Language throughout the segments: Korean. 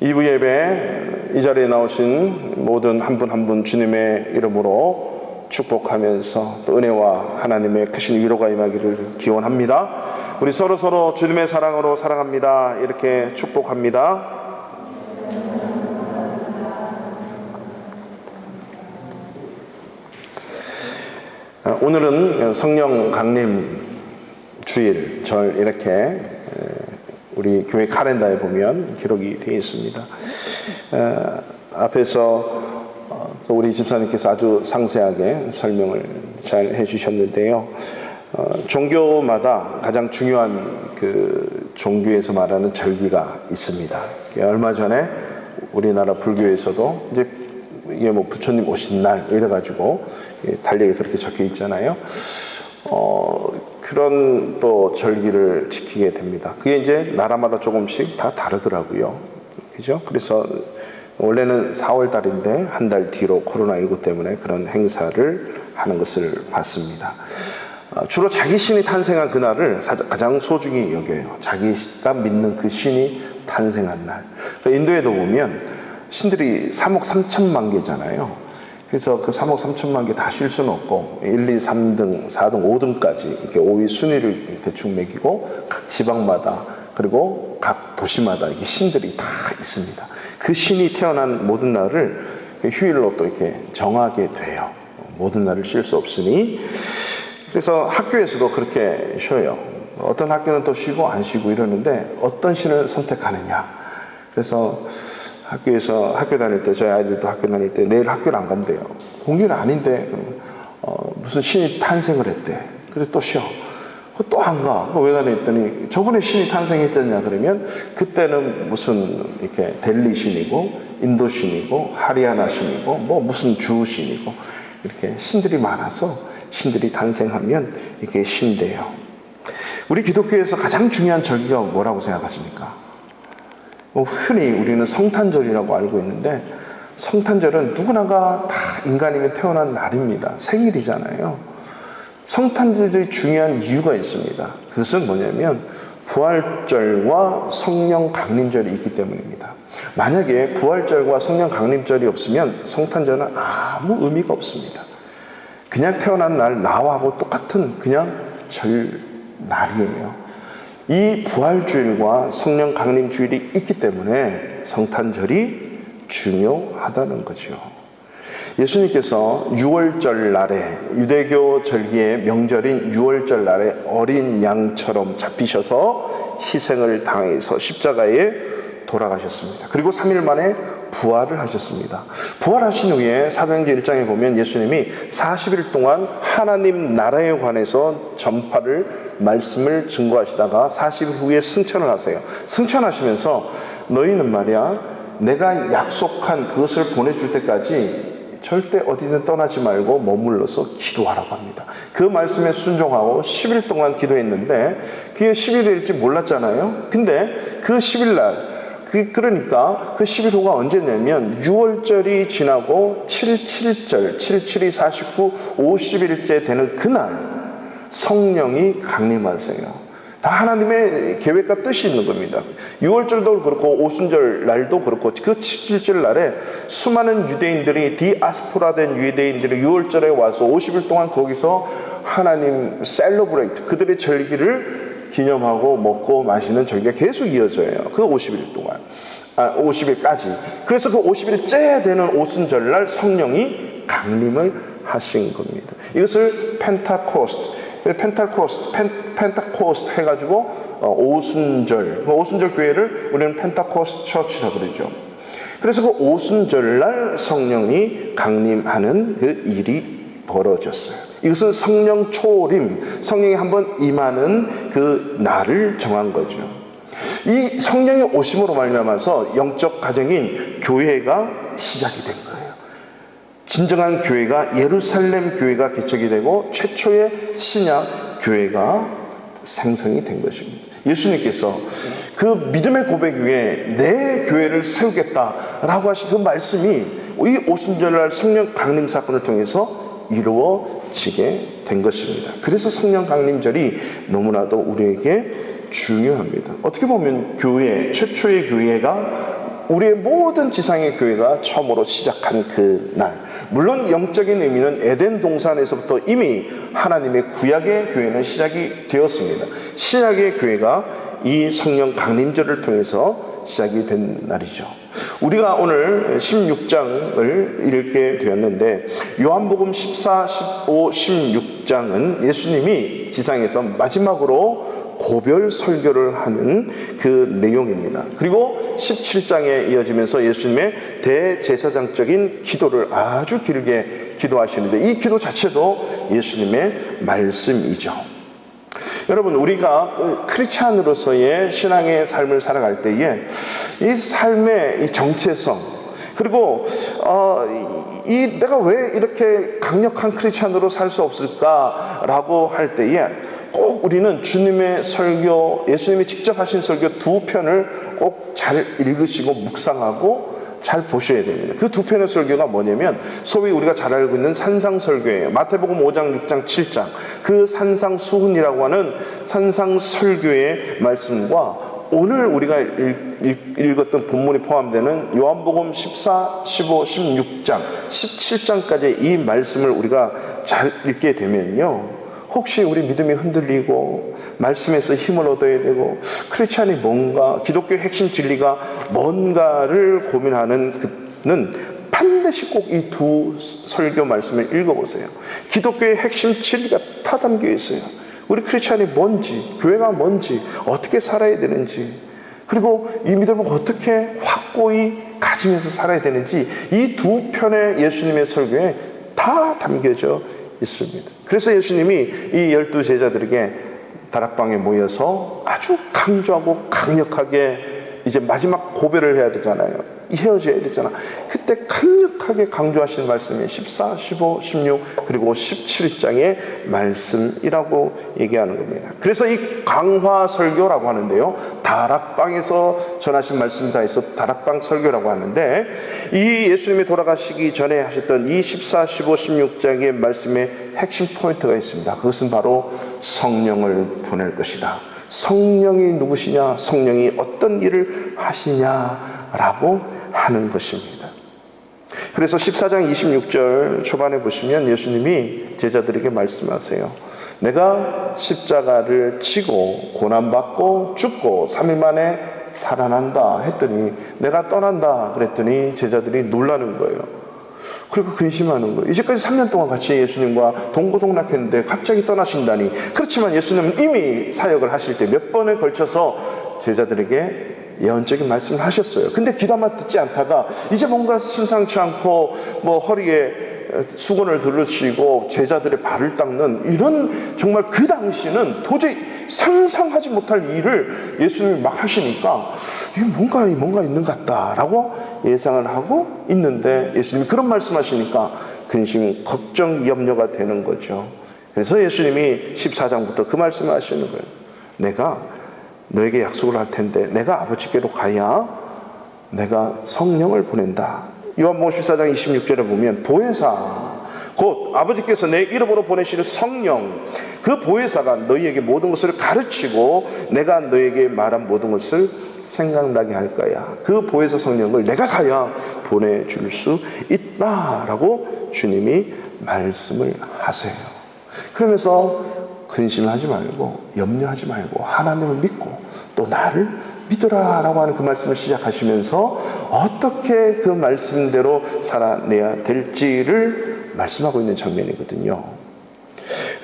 2부 예배 이 자리에 나오신 모든 한 분 한 분 주님의 이름으로 축복하면서 또 은혜와 하나님의 크신 위로가 임하기를 기원합니다. 우리 서로 주님의 사랑으로 사랑합니다. 이렇게 축복합니다. 오늘은 성령 강림 주일 절 이렇게 우리 교회 카렌더에 보면 기록이 되어 있습니다. 앞에서 또 우리 집사님께서 아주 상세하게 설명을 잘 해주셨는데요. 종교마다 가장 중요한 그 종교에서 말하는 절기가 있습니다. 얼마 전에 우리나라 불교에서도 이제 이게 뭐 부처님 오신 날 이래가지고 달력에 그렇게 적혀 있잖아요. 그런 또 절기를 지키게 됩니다. 그게 이제 나라마다 조금씩 다 다르더라고요. 그죠? 그래서 원래는 4월 달인데 한 달 뒤로 코로나19 때문에 그런 행사를 하는 것을 봤습니다. 주로 자기 신이 탄생한 그날을 가장 소중히 여겨요. 자기가 믿는 그 신이 탄생한 날. 인도에도 보면 신들이 3억 3천만 개잖아요. 그래서 그 3억 3천만 개 다 쉴 수는 없고 1, 2, 3등, 4등, 5등까지 이렇게 5위 순위를 대충 매기고 각 지방마다 그리고 각 도시마다 이렇게 신들이 다 있습니다. 그 신이 태어난 모든 날을 휴일로 또 이렇게 정하게 돼요. 모든 날을 쉴 수 없으니. 그래서 학교에서도 그렇게 쉬어요. 어떤 학교는 또 쉬고 안 쉬고 이러는데 어떤 신을 선택하느냐. 그래서 학교에서 학교 다닐 때 저희 아이들도 학교 다닐 때 내일 학교를 안 간대요. 공휴일 아닌데 무슨 신이 탄생을 했대. 그래서 또 쉬어. 또 안 가. 왜 가냐 했더니 저번에 신이 탄생했잖냐 그러면 그때는 무슨 이렇게 델리 신이고 인도 신이고 하리아나 신이고 뭐 무슨 주 신이고 이렇게 신들이 많아서 신들이 탄생하면 이게 신대요. 우리 기독교에서 가장 중요한 절기가 뭐라고 생각하십니까? 흔히 우리는 성탄절이라고 알고 있는데 성탄절은 누구나가 다 인간이면 태어난 날입니다. 생일이잖아요. 성탄절이 중요한 이유가 있습니다. 그것은 뭐냐면 부활절과 성령 강림절이 있기 때문입니다. 만약에 부활절과 성령 강림절이 없으면 성탄절은 아무 의미가 없습니다. 그냥 태어난 날 나하고 똑같은 그냥 절날이에요. 이 부활주일과 성령 강림주일이 있기 때문에 성탄절이 중요하다는 거죠. 예수님께서 6월절 날에 유대교 절기의 명절인 6월절 날에 어린 양처럼 잡히셔서 희생을 당해서 십자가에 돌아가셨습니다. 그리고 3일 만에 부활을 하셨습니다. 부활하신 후에 사도행전 1장에 보면 예수님이 40일 동안 하나님 나라에 관해서 전파를 말씀을 증거하시다가 40일 후에 승천을 하세요. 승천하시면서 너희는 말이야 내가 약속한 그것을 보내줄 때까지 절대 어디든 떠나지 말고 머물러서 기도하라고 합니다. 그 말씀에 순종하고 10일 동안 기도했는데 그게 10일이 될지 몰랐잖아요. 근데 그 10일 날 그러니까 그 11호가 언제냐면 6월절이 지나고 77절, 77이 49, 50일째 되는 그날 성령이 강림하세요. 다 하나님의 계획과 뜻이 있는 겁니다. 6월절도 그렇고 오순절 날도 그렇고 그 77절 날에 수많은 유대인들이 디아스포라된 유대인들이 6월절에 와서 50일 동안 거기서 하나님 셀러브레이트 그들의 절기를 기념하고 먹고 마시는 절기가 계속 이어져요. 그 50일 동안 50일까지. 그래서 그 50일째 되는 오순절날 성령이 강림을 하신 겁니다. 이것을 펜타코스트 해가지고 오순절 교회를 우리는 펜타코스트 처치라고 그러죠. 그래서 그 오순절날 성령이 강림하는 그 일이 벌어졌어요. 이것은 성령 초림, 성령이 한번 임하는 그 날을 정한 거죠. 이 성령의 오심으로 말미암아서 영적 가정인 교회가 시작이 된 거예요. 진정한 교회가 예루살렘 교회가 개척이 되고 최초의 신약 교회가 생성이 된 것입니다. 예수님께서 그 믿음의 고백 위에 내 교회를 세우겠다라고 하신 그 말씀이 이 오순절날 성령 강림 사건을 통해서 이루어지게 된 것입니다. 그래서 성령 강림절이 너무나도 우리에게 중요합니다. 어떻게 보면 교회, 최초의 교회가 우리의 모든 지상의 교회가 처음으로 시작한 그 날, 물론 영적인 의미는 에덴 동산에서부터 이미 하나님의 구약의 교회는 시작이 되었습니다. 신약의 교회가 이 성령 강림절을 통해서 시작이 된 날이죠. 우리가 오늘 16장을 읽게 되었는데, 요한복음 14, 15, 16장은 예수님이 지상에서 마지막으로 고별 설교를 하는 그 내용입니다. 그리고 17장에 이어지면서 예수님의 대제사장적인 기도를 아주 길게 기도하시는데, 이 기도 자체도 예수님의 말씀이죠. 여러분, 우리가 크리스찬으로서의 신앙의 삶을 살아갈 때에 이 삶의 이 정체성, 그리고 내가 왜 이렇게 강력한 크리스찬으로 살 수 없을까라고 할 때에 꼭 우리는 주님의 설교, 예수님이 직접 하신 설교 두 편을 꼭 잘 읽으시고 묵상하고 잘 보셔야 됩니다. 그 두 편의 설교가 뭐냐면, 소위 우리가 잘 알고 있는 산상설교예요. 마태복음 5장, 6장, 7장 그 산상수훈이라고 하는 산상설교의 말씀과 오늘 우리가 읽었던 본문이 포함되는 요한복음 14, 15, 16장, 17장까지의 이 말씀을 우리가 잘 읽게 되면요, 혹시 우리 믿음이 흔들리고 말씀에서 힘을 얻어야 되고 크리스찬이 뭔가, 기독교의 핵심 진리가 뭔가를 고민하는 그는 반드시 꼭 이 두 설교 말씀을 읽어보세요. 기독교의 핵심 진리가 다 담겨 있어요. 우리 크리스찬이 뭔지, 교회가 뭔지, 어떻게 살아야 되는지, 그리고 이 믿음을 어떻게 확고히 가지면서 살아야 되는지, 이 두 편의 예수님의 설교에 다 담겨져 있습니다. 그래서 예수님이 이 12 제자들에게 다락방에 모여서 아주 강조하고 강력하게 이제 마지막 고별을 해야 되잖아요. 헤어져야 되잖아. 그때 강력하게 강조하시는 말씀이 14, 15, 16 그리고 17장의 말씀이라고 얘기하는 겁니다. 그래서 이 강화 설교라고 하는데요, 다락방에서 전하신 말씀이 다 있어 다락방 설교라고 하는데, 이 예수님이 돌아가시기 전에 하셨던 이 14, 15, 16장의 말씀의 핵심 포인트가 있습니다. 그것은 바로 성령을 보낼 것이다. 성령이 누구시냐, 성령이 어떤 일을 하시냐라고 하는 것입니다. 그래서 14장 26절 초반에 보시면 예수님이 제자들에게 말씀하세요. 내가 십자가를 지고 고난받고 죽고 3일 만에 살아난다 했더니, 내가 떠난다 그랬더니 제자들이 놀라는 거예요. 그리고 근심하는 거예요. 이제까지 3년 동안 같이 예수님과 동고동락했는데 갑자기 떠나신다니. 그렇지만 예수님은 이미 사역을 하실 때 몇 번에 걸쳐서 제자들에게 예언적인 말씀을 하셨어요. 근데 귀담아 듣지 않다가 이제 뭔가 심상치 않고 뭐 허리에 수건을 두르시고 제자들의 발을 닦는 이런, 정말 그 당시는 도저히 상상하지 못할 일을 예수님이 막 하시니까 이게 뭔가 있는 것 같다라고 예상을 하고 있는데, 예수님이 그런 말씀하시니까 근심, 걱정, 염려가 되는 거죠. 그래서 예수님이 14장부터 그 말씀을 하시는 거예요. 내가 너에게 약속을 할 텐데 내가 아버지께로 가야 내가 성령을 보낸다. 요한복음 14장 26절에 보면 보혜사, 곧 아버지께서 내 이름으로 보내시는 성령, 그 보혜사가 너희에게 모든 것을 가르치고 내가 너희에게 말한 모든 것을 생각나게 할 거야. 그 보혜사 성령을 내가 가야 보내줄 수 있다라고 주님이 말씀을 하세요. 그러면서 근심하지 말고 염려하지 말고 하나님을 믿고 또 나를 믿으라 라고 하는 그 말씀을 시작하시면서 어떻게 그 말씀대로 살아내야 될지를 말씀하고 있는 장면이거든요.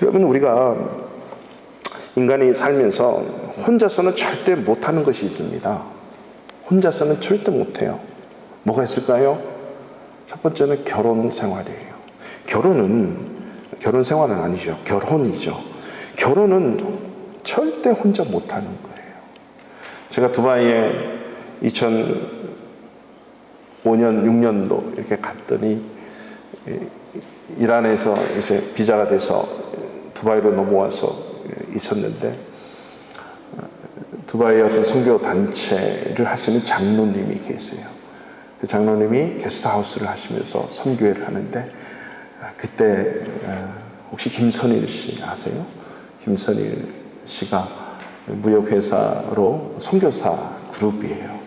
여러분, 우리가 인간이 살면서 혼자서는 절대 못하는 것이 있습니다. 혼자서는 절대 못해요. 뭐가 있을까요? 첫 번째는 결혼 생활이에요. 결혼 생활은 아니죠. 결혼이죠. 결혼은 절대 혼자 못하는 거예요. 제가 두바이에 2005년, 6년도 이렇게 갔더니 이란에서 이제 비자가 돼서 두바이로 넘어와서 있었는데, 두바이의 어떤 선교 단체를 하시는 장로님이 계세요. 그 장로님이 게스트하우스를 하시면서 선교회를 하는데, 그때 혹시 김선일 씨 아세요? 김선일 씨가 무역회사로 선교사 그룹이에요.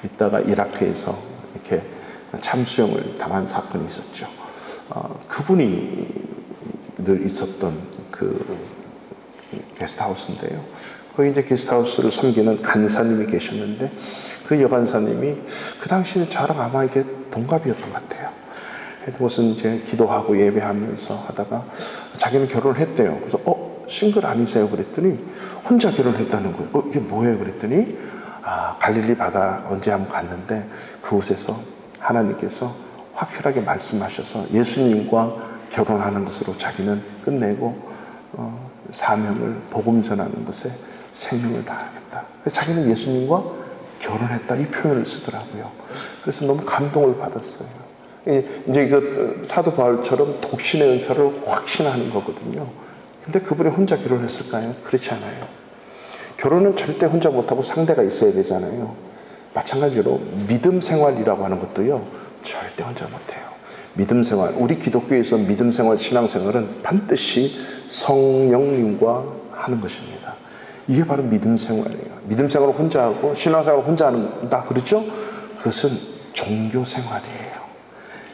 있다가 이라크에서 이렇게 참수형을 당한 사건이 있었죠. 그분이 늘 있었던 그 게스트하우스인데요. 거기 이제 게스트하우스를 섬기는 간사님이 계셨는데 그 여간사님이 그 당시에 저랑 아마 이게 동갑이었던 것 같아요. 무슨 이제 기도하고 예배하면서 하다가 자기는 결혼을 했대요. 그래서 싱글 아니세요? 그랬더니 혼자 결혼했다는 거예요. 이게 뭐예요? 그랬더니 갈릴리 바다 언제 한번 갔는데 그곳에서 하나님께서 확실하게 말씀하셔서 예수님과 결혼하는 것으로 자기는 끝내고 사명을 복음 전하는 것에 생명을 다하겠다. 자기는 예수님과 결혼했다 이 표현을 쓰더라고요. 그래서 너무 감동을 받았어요. 이제 그 사도 바울처럼 독신의 은사를 확신하는 거거든요. 근데 그분이 혼자 결혼했을까요? 그렇지 않아요. 결혼은 절대 혼자 못하고 상대가 있어야 되잖아요. 마찬가지로 믿음 생활이라고 하는 것도요, 절대 혼자 못해요. 믿음 생활, 우리 기독교에서 믿음 생활, 신앙 생활은 반드시 성령님과 하는 것입니다. 이게 바로 믿음 생활이에요. 믿음 생활을 혼자 하고 신앙 생활을 혼자 한다 그렇죠? 그것은 종교 생활이에요.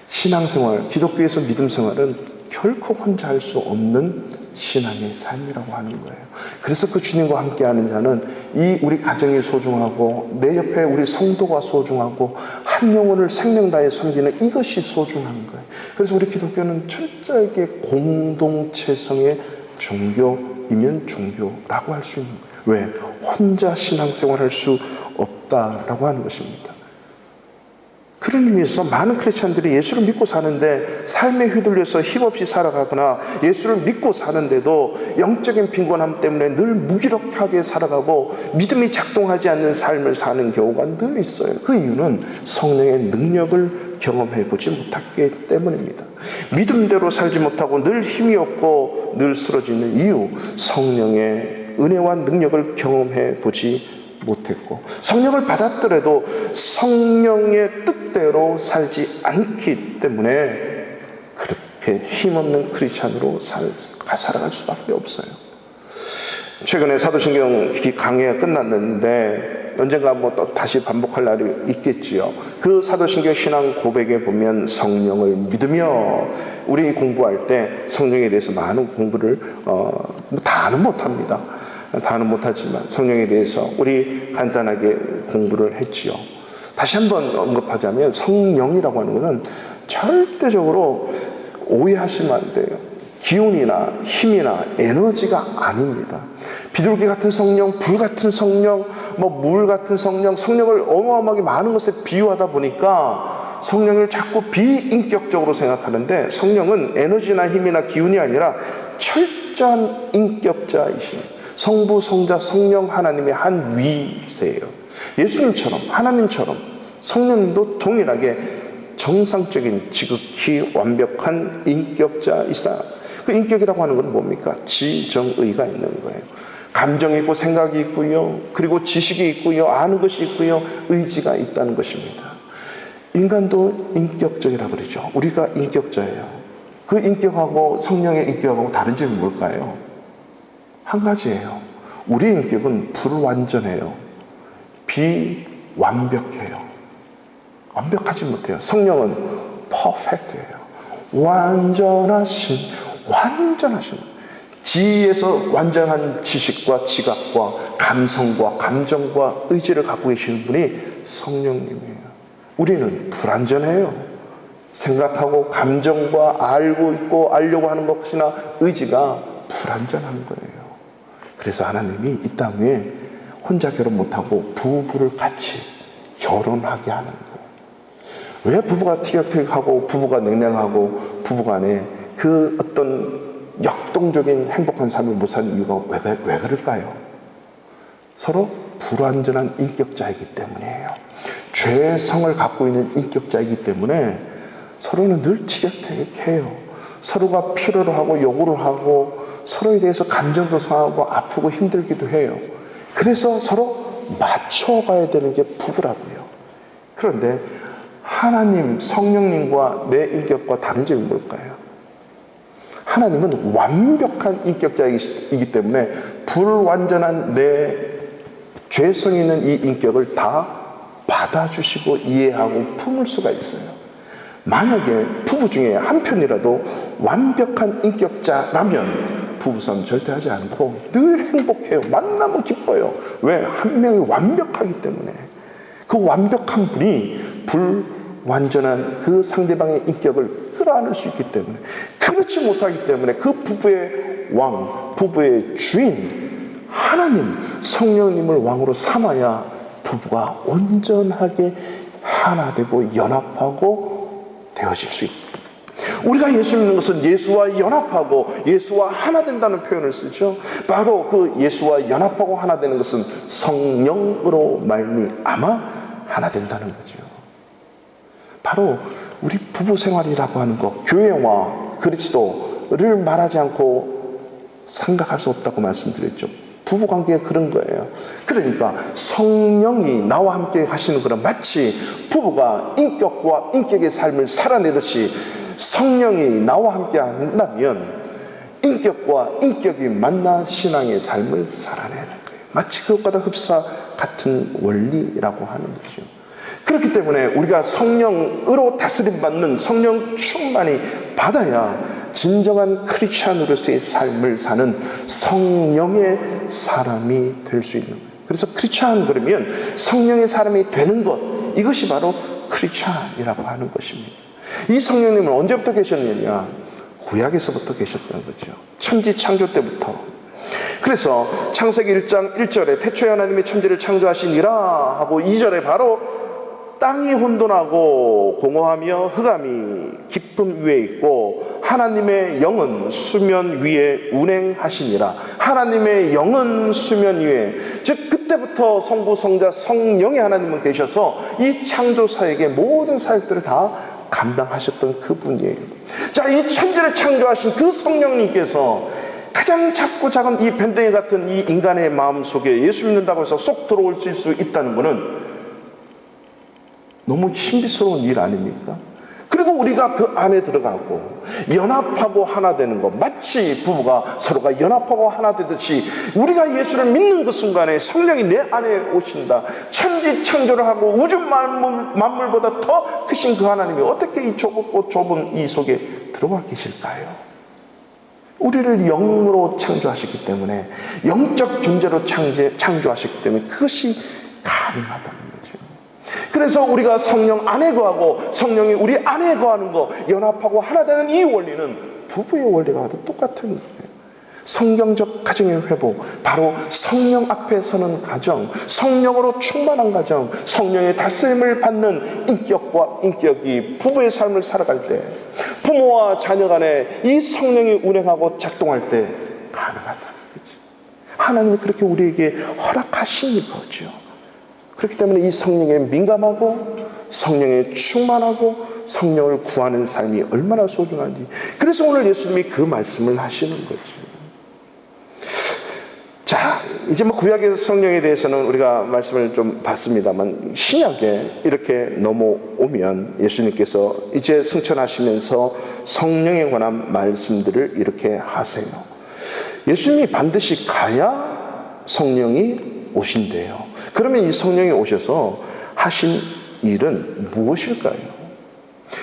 신앙 생활, 기독교에서 믿음 생활은 결코 혼자 할 수 없는 신앙의 삶이라고 하는 거예요. 그래서 그 주님과 함께하는 자는 이 우리 가정이 소중하고 내 옆에 우리 성도가 소중하고 한 영혼을 생명 다해 섬기는 이것이 소중한 거예요. 그래서 우리 기독교는 철저하게 공동체성의 종교이면 종교라고 할 수 있는 거예요. 왜? 혼자 신앙생활 할 수 없다라고 하는 것입니다. 그런 의미에서 많은 크리스찬들이 예수를 믿고 사는데 삶에 휘둘려서 힘없이 살아가거나 예수를 믿고 사는데도 영적인 빈곤함 때문에 늘 무기력하게 살아가고 믿음이 작동하지 않는 삶을 사는 경우가 늘 있어요. 그 이유는 성령의 능력을 경험해 보지 못했기 때문입니다. 믿음대로 살지 못하고 늘 힘이 없고 늘 쓰러지는 이유, 성령의 은혜와 능력을 경험해 보지 못했고 성령을 받았더라도 성령의 뜻대로 살지 않기 때문에 그렇게 힘없는 크리스찬으로 살아갈 수밖에 없어요. 최근에 사도신경 강의가 끝났는데 언젠가 또 다시 반복할 날이 있겠지요. 그 사도신경 신앙 고백에 보면 성령을 믿으며 우리 공부할 때 성령에 대해서 많은 공부를 다는 못합니다. 다는 못하지만 성령에 대해서 우리 간단하게 공부를 했지요. 다시 한번 언급하자면 성령이라고 하는 것은 절대적으로 오해하시면 안 돼요. 기운이나 힘이나 에너지가 아닙니다. 비둘기 같은 성령, 불 같은 성령, 물 같은 성령, 성령을 어마어마하게 많은 것에 비유하다 보니까 성령을 자꾸 비인격적으로 생각하는데 성령은 에너지나 힘이나 기운이 아니라 철저한 인격자이십니다. 성부, 성자, 성령 하나님의 한 위세예요. 예수님처럼 하나님처럼 성령님도 동일하게 정상적인 지극히 완벽한 인격자이사. 그 인격이라고 하는 건 뭡니까? 지정의가 있는 거예요. 감정이 있고 생각이 있고요. 그리고 지식이 있고요. 아는 것이 있고요. 의지가 있다는 것입니다. 인간도 인격적이라고 그러죠. 우리가 인격자예요. 그 인격하고 성령의 인격하고 다른 점이 뭘까요? 한 가지예요. 우리의 인격은 불완전해요. 비완벽해요. 완벽하지 못해요. 성령은 퍼펙트예요. 완전하신 지에서 완전한 지식과 지각과 감성과 감정과 의지를 갖고 계시는 분이 성령님이에요. 우리는 불완전해요. 생각하고 감정과 알고 있고 알려고 하는 것이나 의지가 불완전한 거예요. 그래서 하나님이 이 땅에 혼자 결혼 못하고 부부를 같이 결혼하게 하는 거예요. 왜 부부가 티격태격하고 부부가 냉랭하고 부부간에 그 어떤 역동적인 행복한 삶을 못 사는 이유가 왜 그럴까요? 서로 불완전한 인격자이기 때문이에요. 죄성을 갖고 있는 인격자이기 때문에 서로는 늘 티격태격해요. 서로가 필요로 하고 요구를 하고 서로에 대해서 감정도 상하고 아프고 힘들기도 해요. 그래서 서로 맞춰가야 되는 게 부부라고요. 그런데 하나님, 성령님과 내 인격과 다른 점이 뭘까요? 하나님은 완벽한 인격자이기 때문에 불완전한 내 죄성 있는 이 인격을 다 받아주시고 이해하고 품을 수가 있어요. 만약에 부부 중에 한 편이라도 완벽한 인격자라면 부부싸움 절대 하지 않고 늘 행복해요. 만나면 기뻐요. 왜? 한 명이 완벽하기 때문에. 그 완벽한 분이 불완전한 그 상대방의 인격을 끌어안을 수 있기 때문에, 그렇지 못하기 때문에 그 부부의 왕, 부부의 주인 하나님 성령님을 왕으로 삼아야 부부가 온전하게 하나 되고 연합하고 되어질 수 있다. 우리가 예수 믿는 것은 예수와 연합하고 예수와 하나 된다는 표현을 쓰죠. 바로 그 예수와 연합하고 하나 되는 것은 성령으로 말미암아 하나 된다는 거죠. 바로 우리 부부 생활이라고 하는 것, 교회와 그리스도를 말하지 않고 생각할 수 없다고 말씀드렸죠. 부부관계가 그런 거예요. 그러니까 성령이 나와 함께 하시는 거는 마치 부부가 인격과 인격의 삶을 살아내듯이 성령이 나와 함께 한다면 인격과 인격이 만나 신앙의 삶을 살아내는 거예요. 마치 그것과도 흡사 같은 원리라고 하는 거죠. 그렇기 때문에 우리가 성령으로 다스림받는 성령 충만이 받아야 진정한 크리스찬으로서의 삶을 사는 성령의 사람이 될 수 있는 거예요. 그래서 크리스찬 그러면 성령의 사람이 되는 것, 이것이 바로 크리스찬이라고 하는 것입니다. 이 성령님은 언제부터 계셨느냐? 구약에서부터 계셨다는 거죠. 천지 창조 때부터. 그래서 창세기 1장 1절에 태초에 하나님이 천지를 창조하시니라 하고 2절에 바로 땅이 혼돈하고 공허하며 흑암이 깊음 위에 있고 하나님의 영은 수면 위에 운행하시니라. 하나님의 영은 수면 위에, 즉 그때부터 성부 성자 성령의 하나님은 계셔서 이 창조 사역의 모든 사역들을 다 감당하셨던 그분이에요. 자, 이 천지를 창조하신 그 성령님께서 가장 작고 작은 이 밴댕이 같은 이 인간의 마음 속에 예수 믿는다고 해서 쏙 들어올 수 있다는 것은 너무 신비스러운 일 아닙니까? 그리고 우리가 그 안에 들어가고 연합하고 하나 되는 것, 마치 부부가 서로가 연합하고 하나 되듯이 우리가 예수를 믿는 그 순간에 성령이 내 안에 오신다. 천지 창조를 하고 우주 만물보다 더 크신 그 하나님이 어떻게 이 좁고 좁은 이 속에 들어와 계실까요? 우리를 영으로 창조하셨기 때문에, 영적 존재로 창조하셨기 때문에 그것이 가능하다는 거죠. 그래서 우리가 성령 안에 거하고 성령이 우리 안에 거하는 거, 연합하고 하나 되는 이 원리는 부부의 원리가 똑같은 거예요. 성경적 가정의 회복, 바로 성령 앞에 서는 가정, 성령으로 충만한 가정, 성령의 다스림을 받는 인격과 인격이 부부의 삶을 살아갈 때, 부모와 자녀 간에 이 성령이 운행하고 작동할 때 가능하다는 거죠. 하나님이 그렇게 우리에게 허락하신 거죠. 그렇기 때문에 이 성령에 민감하고 성령에 충만하고 성령을 구하는 삶이 얼마나 소중한지, 그래서 오늘 예수님이 그 말씀을 하시는 거죠. 자, 이제 뭐 구약의 성령에 대해서는 우리가 말씀을 좀 봤습니다만, 신약에 이렇게 넘어오면 예수님께서 이제 승천하시면서 성령에 관한 말씀들을 이렇게 하세요. 예수님이 반드시 가야 성령이 오신대요. 그러면 이 성령이 오셔서 하신 일은 무엇일까요?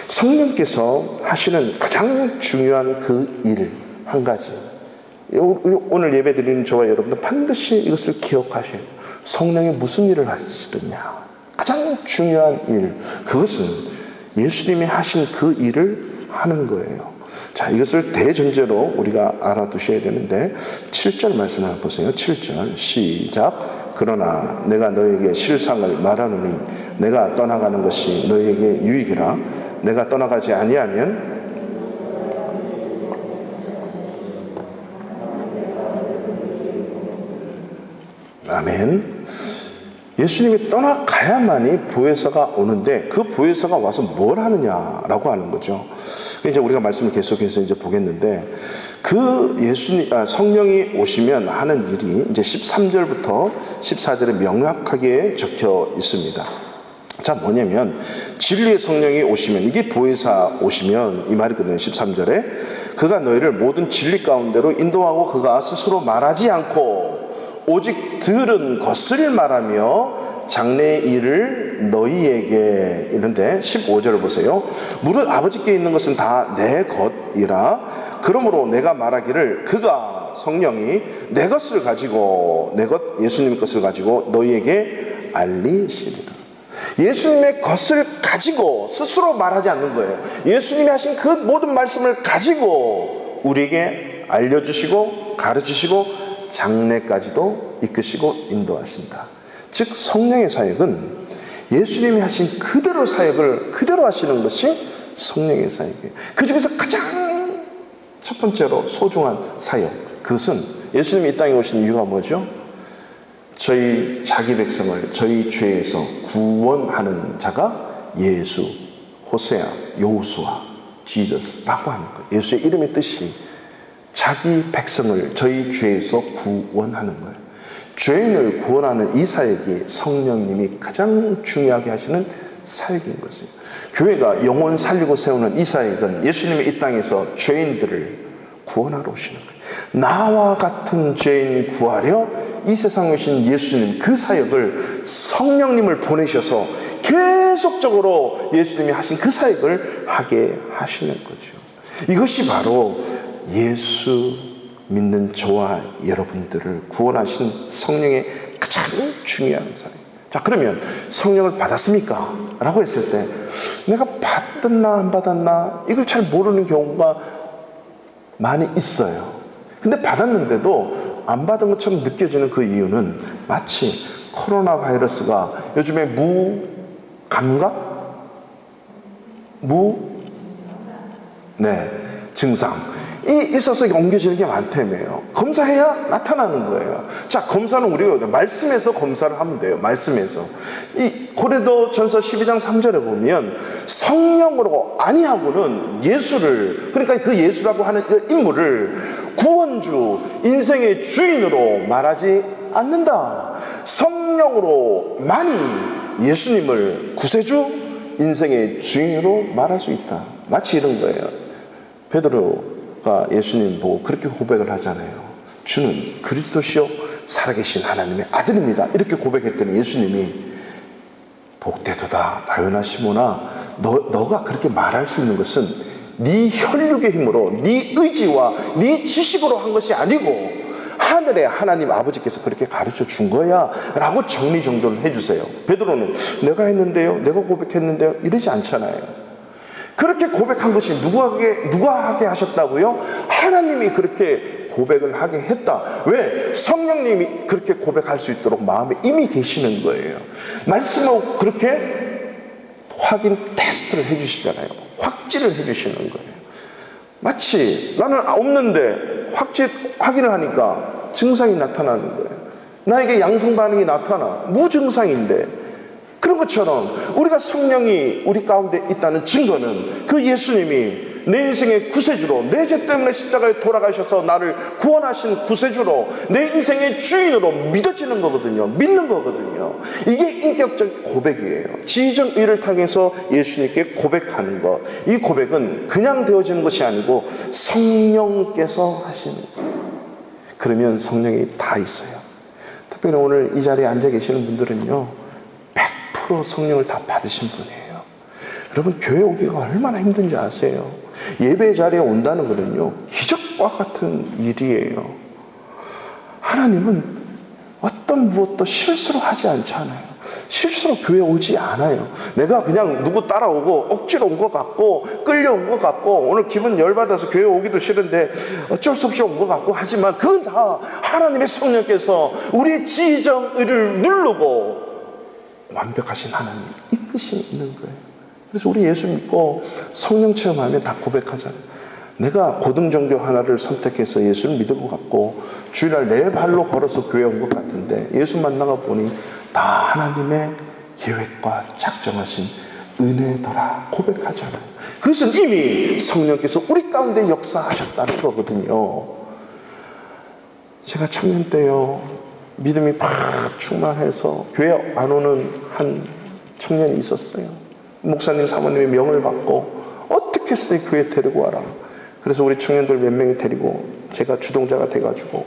성령께서 하시는 가장 중요한 그 일 한 가지, 오늘 예배 드리는 저와 여러분들 반드시 이것을 기억하셔야 돼요. 성령이 무슨 일을 하시느냐, 가장 중요한 일, 그것은 예수님이 하신 그 일을 하는 거예요. 자, 이것을 대전제로 우리가 알아두셔야 되는데 7절 말씀을 보세요. 7절 시작. 그러나 내가 너에게 실상을 말하노니 내가 떠나가는 것이 너에게 유익이라. 내가 떠나가지 아니하면 아멘. 예수님이 떠나가야만이 보혜사가 오는데 그 보혜사가 와서 뭘 하느냐라고 하는 거죠. 이제 우리가 말씀을 계속해서 이제 보겠는데, 그 성령이 오시면 하는 일이 이제 13절부터 14절에 명확하게 적혀 있습니다. 자, 뭐냐면 진리의 성령이 오시면, 이게 보혜사 오시면 이 말이거든요. 13절에 그가 너희를 모든 진리 가운데로 인도하고 그가 스스로 말하지 않고 오직 들은 것을 말하며 장래 일을 너희에게, 이런데 15절을 보세요. 무릇 아버지께 있는 것은 다 내 것이라. 그러므로 내가 말하기를 그가, 성령이 내 것을 가지고, 내 것, 예수님의 것을 가지고 너희에게 알리시리라. 예수님의 것을 가지고 스스로 말하지 않는 거예요. 예수님이 하신 그 모든 말씀을 가지고 우리에게 알려주시고 가르치시고 장래까지도 이끄시고 인도하신다. 즉 성령의 사역은 예수님이 하신 그대로 사역을 그대로 하시는 것이 성령의 사역이에요. 그 중에서 가장 첫 번째로 소중한 사역, 그것은 예수님이 이 땅에 오신 이유가 뭐죠? 저희 자기 백성을 저희 죄에서 구원하는 자가 예수, 호세아, 여호수아, 지저스라고 하는 거예요. 예수의 이름의 뜻이 자기 백성을 저희 죄에서 구원하는 거예요. 죄인을 구원하는 이 사역이 성령님이 가장 중요하게 하시는 사역인 것이에요. 교회가 영혼 살리고 세우는 이 사역은 예수님이 이 땅에서 죄인들을 구원하러 오시는 거예요. 나와 같은 죄인 구하려 이 세상에 오신 예수님, 그 사역을 성령님을 보내셔서 계속적으로 예수님이 하신 그 사역을 하게 하시는 거죠. 이것이 바로 예수 믿는 저와 여러분들을 구원하신 성령의 가장 중요한 사역. 자, 그러면 성령을 받았습니까? 라고 했을 때 내가 받았나 안 받았나 이걸 잘 모르는 경우가 많이 있어요. 근데 받았는데도 안 받은 것처럼 느껴지는 그 이유는 마치 코로나 바이러스가 요즘에 증상이 있어서 옮겨지는 게 많다며요. 검사해야 나타나는 거예요. 자, 검사는 우리가 말씀에서 검사를 하면 돼요. 말씀에서. 이 고린도전서 12장 3절에 보면 성령으로 아니하고는 예수를, 그러니까 그 예수라고 하는 그 인물을 구원주, 인생의 주인으로 말하지 않는다. 성령으로만이 예수님을 구세주, 인생의 주인으로 말할 수 있다. 마치 이런 거예요. 베드로가 예수님 보고 그렇게 고백을 하잖아요. 주는 그리스도시요 살아계신 하나님의 아들입니다. 이렇게 고백했더니 예수님이 복되도다 바요나 시모나, 너가 그렇게 말할 수 있는 것은 네 혈육의 힘으로, 네 의지와 네 지식으로 한 것이 아니고 하늘의 하나님 아버지께서 그렇게 가르쳐 준 거야 라고 정리정돈을 해주세요. 베드로는 내가 했는데요, 내가 고백했는데요 이러지 않잖아요. 그렇게 고백한 것이 누가 하게 하셨다고요? 하나님이 그렇게 고백을 하게 했다. 왜? 성령님이 그렇게 고백할 수 있도록 마음에 이미 계시는 거예요. 말씀으로 그렇게 확인 테스트를 해주시잖아요. 확진을 해주시는 거예요. 마치 나는 없는데 확인을 하니까 증상이 나타나는 거예요. 나에게 양성 반응이 나타나. 무증상인데. 그런 것처럼 우리가 성령이 우리 가운데 있다는 증거는 그 예수님이 내 인생의 구세주로, 내 죄 때문에 십자가에 돌아가셔서 나를 구원하신 구세주로, 내 인생의 주인으로 믿어지는 거거든요. 믿는 거거든요. 이게 인격적 고백이에요. 지정 의를 통해서 예수님께 고백하는 것. 이 고백은 그냥 되어지는 것이 아니고 성령께서 하시는 거예요. 그러면 성령이 다 있어요. 특별히 오늘 이 자리에 앉아 계시는 분들은요, 100% 성령을 다 받으신 분이에요. 여러분, 교회 오기가 얼마나 힘든지 아세요? 예배 자리에 온다는 거는요, 기적과 같은 일이에요. 하나님은 어떤 무엇도 실수로 하지 않잖아요. 실수로 교회 오지 않아요. 내가 그냥 누구 따라오고 억지로 온 것 같고 끌려온 것 같고 오늘 기분 열받아서 교회 오기도 싫은데 어쩔 수 없이 온 것 같고 하지만 그건 다 하나님의 성령께서 우리의 지정의를 누르고 완벽하신 하나님이 이끄시는 거예요. 그래서 우리 예수 믿고 성령 체험하면 다 고백하잖아요. 내가 고등종교 하나를 선택해서 예수를 믿은 것 같고 주일날 내 발로 걸어서 교회 온 것 같은데 예수 만나가 보니 다 하나님의 계획과 작정하신 은혜더라 고백하잖아요. 그것은 이미 성령께서 우리 가운데 역사하셨다는 거거든요. 제가 청년 때요, 믿음이 막 충만해서 교회 안 오는 한 청년이 있었어요. 목사님 사모님의 명을 받고 어떻게 해서 내 교회 데리고 와라. 그래서 우리 청년들 몇 명이 데리고 제가 주동자가 돼가지고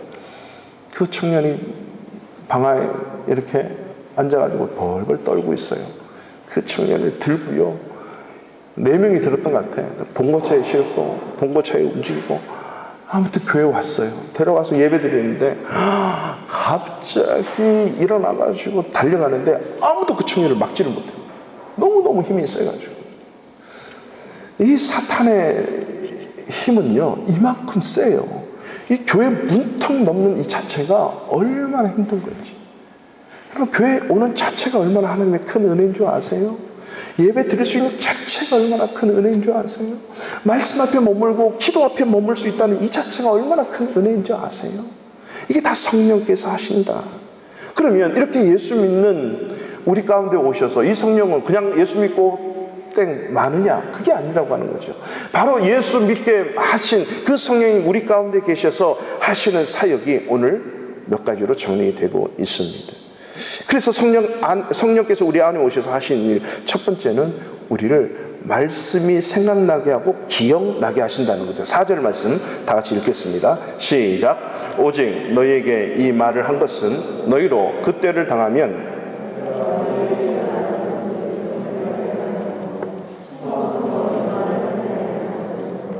그 청년이 방아에 이렇게 앉아가지고 벌벌 떨고 있어요. 그 청년을 들고요. 4명이 들었던 것 같아. 봉고차에 싣고 봉고차에 움직이고 아무튼 교회 왔어요. 데려와서 예배 드리는데 갑자기 일어나가지고 달려가는데 아무도 그 청년을 막지를 못해요. 너무너무 힘이 세가지고. 이 사탄의 힘은요 이만큼 세요. 이 교회 문턱 넘는 이 자체가 얼마나 힘든 건지. 여러분 교회 오는 자체가 얼마나 하나님의 큰 은혜인 줄 아세요? 예배 드릴 수 있는 자체가 얼마나 큰 은혜인 줄 아세요? 말씀 앞에 머물고 기도 앞에 머물 수 있다는 이 자체가 얼마나 큰 은혜인 줄 아세요? 이게 다 성령께서 하신다. 그러면 이렇게 예수 믿는 우리 가운데 오셔서 이 성령은 그냥 예수 믿고 땡 많으냐? 그게 아니라고 하는 거죠. 바로 예수 믿게 하신 그 성령이 우리 가운데 계셔서 하시는 사역이 오늘 몇 가지로 정리되고 있습니다. 그래서 성령께서 우리 안에 오셔서 하신 일, 첫 번째는 우리를 말씀이 생각나게 하고 기억나게 하신다는 거죠. 4절 말씀 다 같이 읽겠습니다. 시작. 오직 너희에게 이 말을 한 것은 너희로 그때를 당하면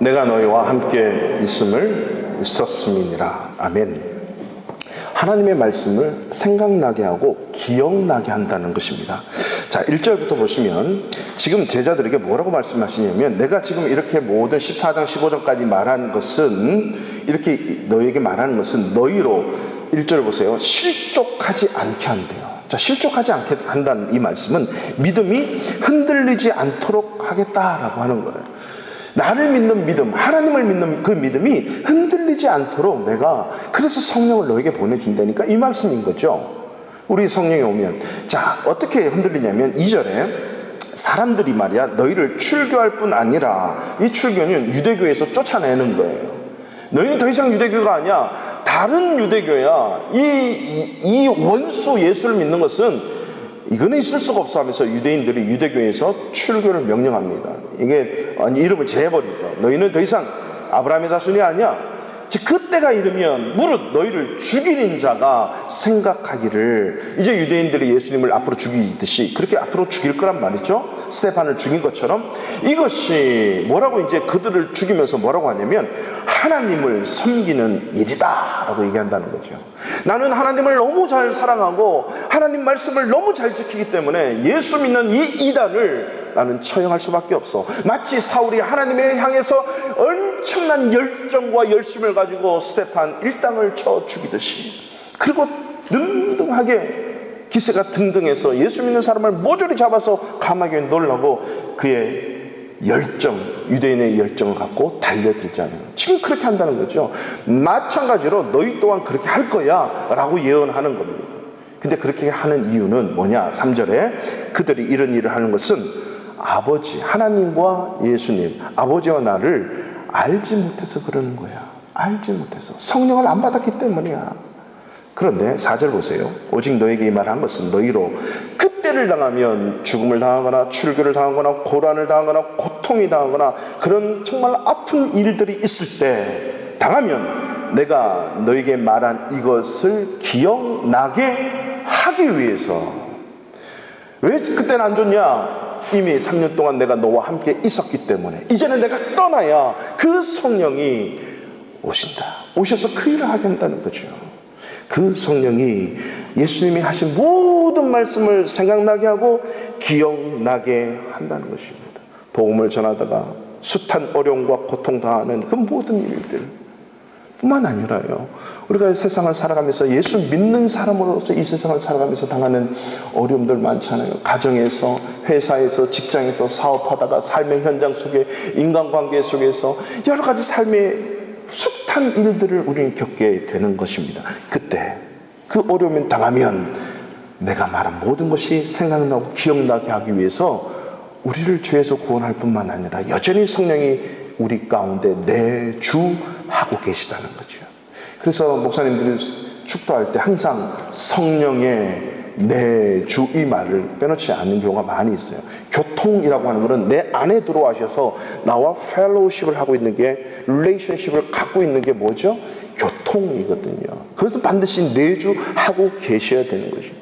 내가 너희와 함께 있었음이니라. 아멘. 하나님의 말씀을 생각나게 하고 기억나게 한다는 것입니다. 자, 1절부터 보시면 지금 제자들에게 뭐라고 말씀하시냐면 내가 지금 이렇게 모든 14장 15절까지 말한 것은 이렇게 너희에게 말하는 것은 너희로 1절 보세요. 실족하지 않게 한대요. 자, 실족하지 않게 한다는 이 말씀은 믿음이 흔들리지 않도록 하겠다라고 하는 거예요. 나를 믿는 믿음, 하나님을 믿는 그 믿음이 흔들리지 않도록 내가 그래서 성령을 너에게 보내준다니까 이 말씀인 거죠. 우리 성령이 오면 자 어떻게 흔들리냐면 2절에 사람들이 말이야 너희를 출교할 뿐 아니라 이 출교는 유대교에서 쫓아내는 거예요. 너희는 더 이상 유대교가 아니야. 다른 유대교야. 이 원수 예수를 믿는 것은 이거는 있을 수가 없어 하면서 유대인들이 유대교에서 출교를 명령합니다. 이게 이름을 재버리죠. 너희는 더 이상 아브라함의 자손이 아니야. 즉 그때가 이르면 무릇 너희를 죽이는 자가 생각하기를 이제 유대인들이 예수님을 앞으로 죽이듯이 그렇게 앞으로 죽일 거란 말이죠. 스데반을 죽인 것처럼 이것이 뭐라고 이제 그들을 죽이면서 뭐라고 하냐면 하나님을 섬기는 일이다 라고 얘기한다는 거죠. 나는 하나님을 너무 잘 사랑하고 하나님 말씀을 너무 잘 지키기 때문에 예수 믿는 이 이단을 나는 처형할 수밖에 없어. 마치 사울이 하나님을 향해서 엄청난 열정과 열심을 가지고 스데반 일당을 쳐 죽이듯이 그리고 능등하게 기세가 등등해서 예수 믿는 사람을 모조리 잡아서 감옥에 넣으려고 그의 열정, 유대인의 열정을 갖고 달려들잖아요. 지금 그렇게 한다는 거죠. 마찬가지로 너희 또한 그렇게 할 거야 라고 예언하는 겁니다. 근데 그렇게 하는 이유는 뭐냐? 3절에 그들이 이런 일을 하는 것은 아버지, 하나님과 예수님, 아버지와 나를 알지 못해서 그러는 거야. 알지 못해서. 성령을 안 받았기 때문이야. 그런데 4절 보세요. 오직 너에게 이 말한 것은 너희로 그때를 당하면 죽음을 당하거나 출교를 당하거나 고난을 당하거나 고통이 당하거나 그런 정말 아픈 일들이 있을 때 당하면 내가 너에게 말한 이것을 기억나게 하기 위해서. 왜 그때는 안 좋냐? 이미 3년 동안 내가 너와 함께 있었기 때문에 이제는 내가 떠나야 그 성령이 오신다. 오셔서 그 일을 하게 한다는 거죠. 그 성령이 예수님이 하신 모든 말씀을 생각나게 하고 기억나게 한다는 것입니다. 복음을 전하다가 숱한 어려움과 고통 당하는 그 모든 일들 뿐만 아니라요. 우리가 세상을 살아가면서 예수 믿는 사람으로서 이 세상을 살아가면서 당하는 어려움들 많잖아요. 가정에서, 회사에서, 직장에서 사업하다가 삶의 현장 속에 인간관계 속에서 여러 가지 삶의 숱한 일들을 우리는 겪게 되는 것입니다. 그때 그 어려움을 당하면 내가 말한 모든 것이 생각나고 기억나게 하기 위해서 우리를 죄에서 구원할 뿐만 아니라 여전히 성령이 우리 가운데 내주하고 계시다는 거죠. 그래서 목사님들이 축도할 때 항상 성령의 내주 이 말을 빼놓지 않는 경우가 많이 있어요. 교통이라고 하는 것은 내 안에 들어와셔서 나와 펠로우십을 하고 있는 게 릴레이션십을 갖고 있는 게 뭐죠? 교통이거든요. 그래서 반드시 내주하고 계셔야 되는 것입니다.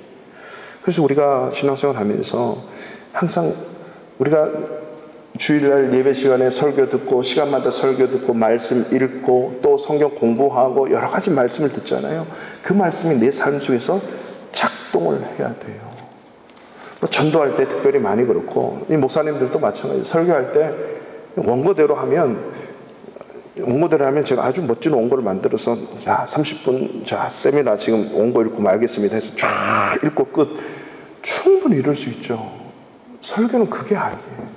그래서 우리가 신앙생활 하면서 항상 우리가 주일날 예배 시간에 설교 듣고 시간마다 설교 듣고 말씀 읽고 또 성경 공부하고 여러 가지 말씀을 듣잖아요. 그 말씀이 내 삶 속에서 작동을 해야 돼요. 뭐 전도할 때 특별히 많이 그렇고 이 목사님들도 마찬가지예요. 설교할 때 원고대로 하면 제가 아주 멋진 원고를 만들어서 자 30분 자 세미나 지금 원고 읽고 말겠습니다 해서 쫙 읽고 끝 충분히 이룰 수 있죠. 설교는 그게 아니에요.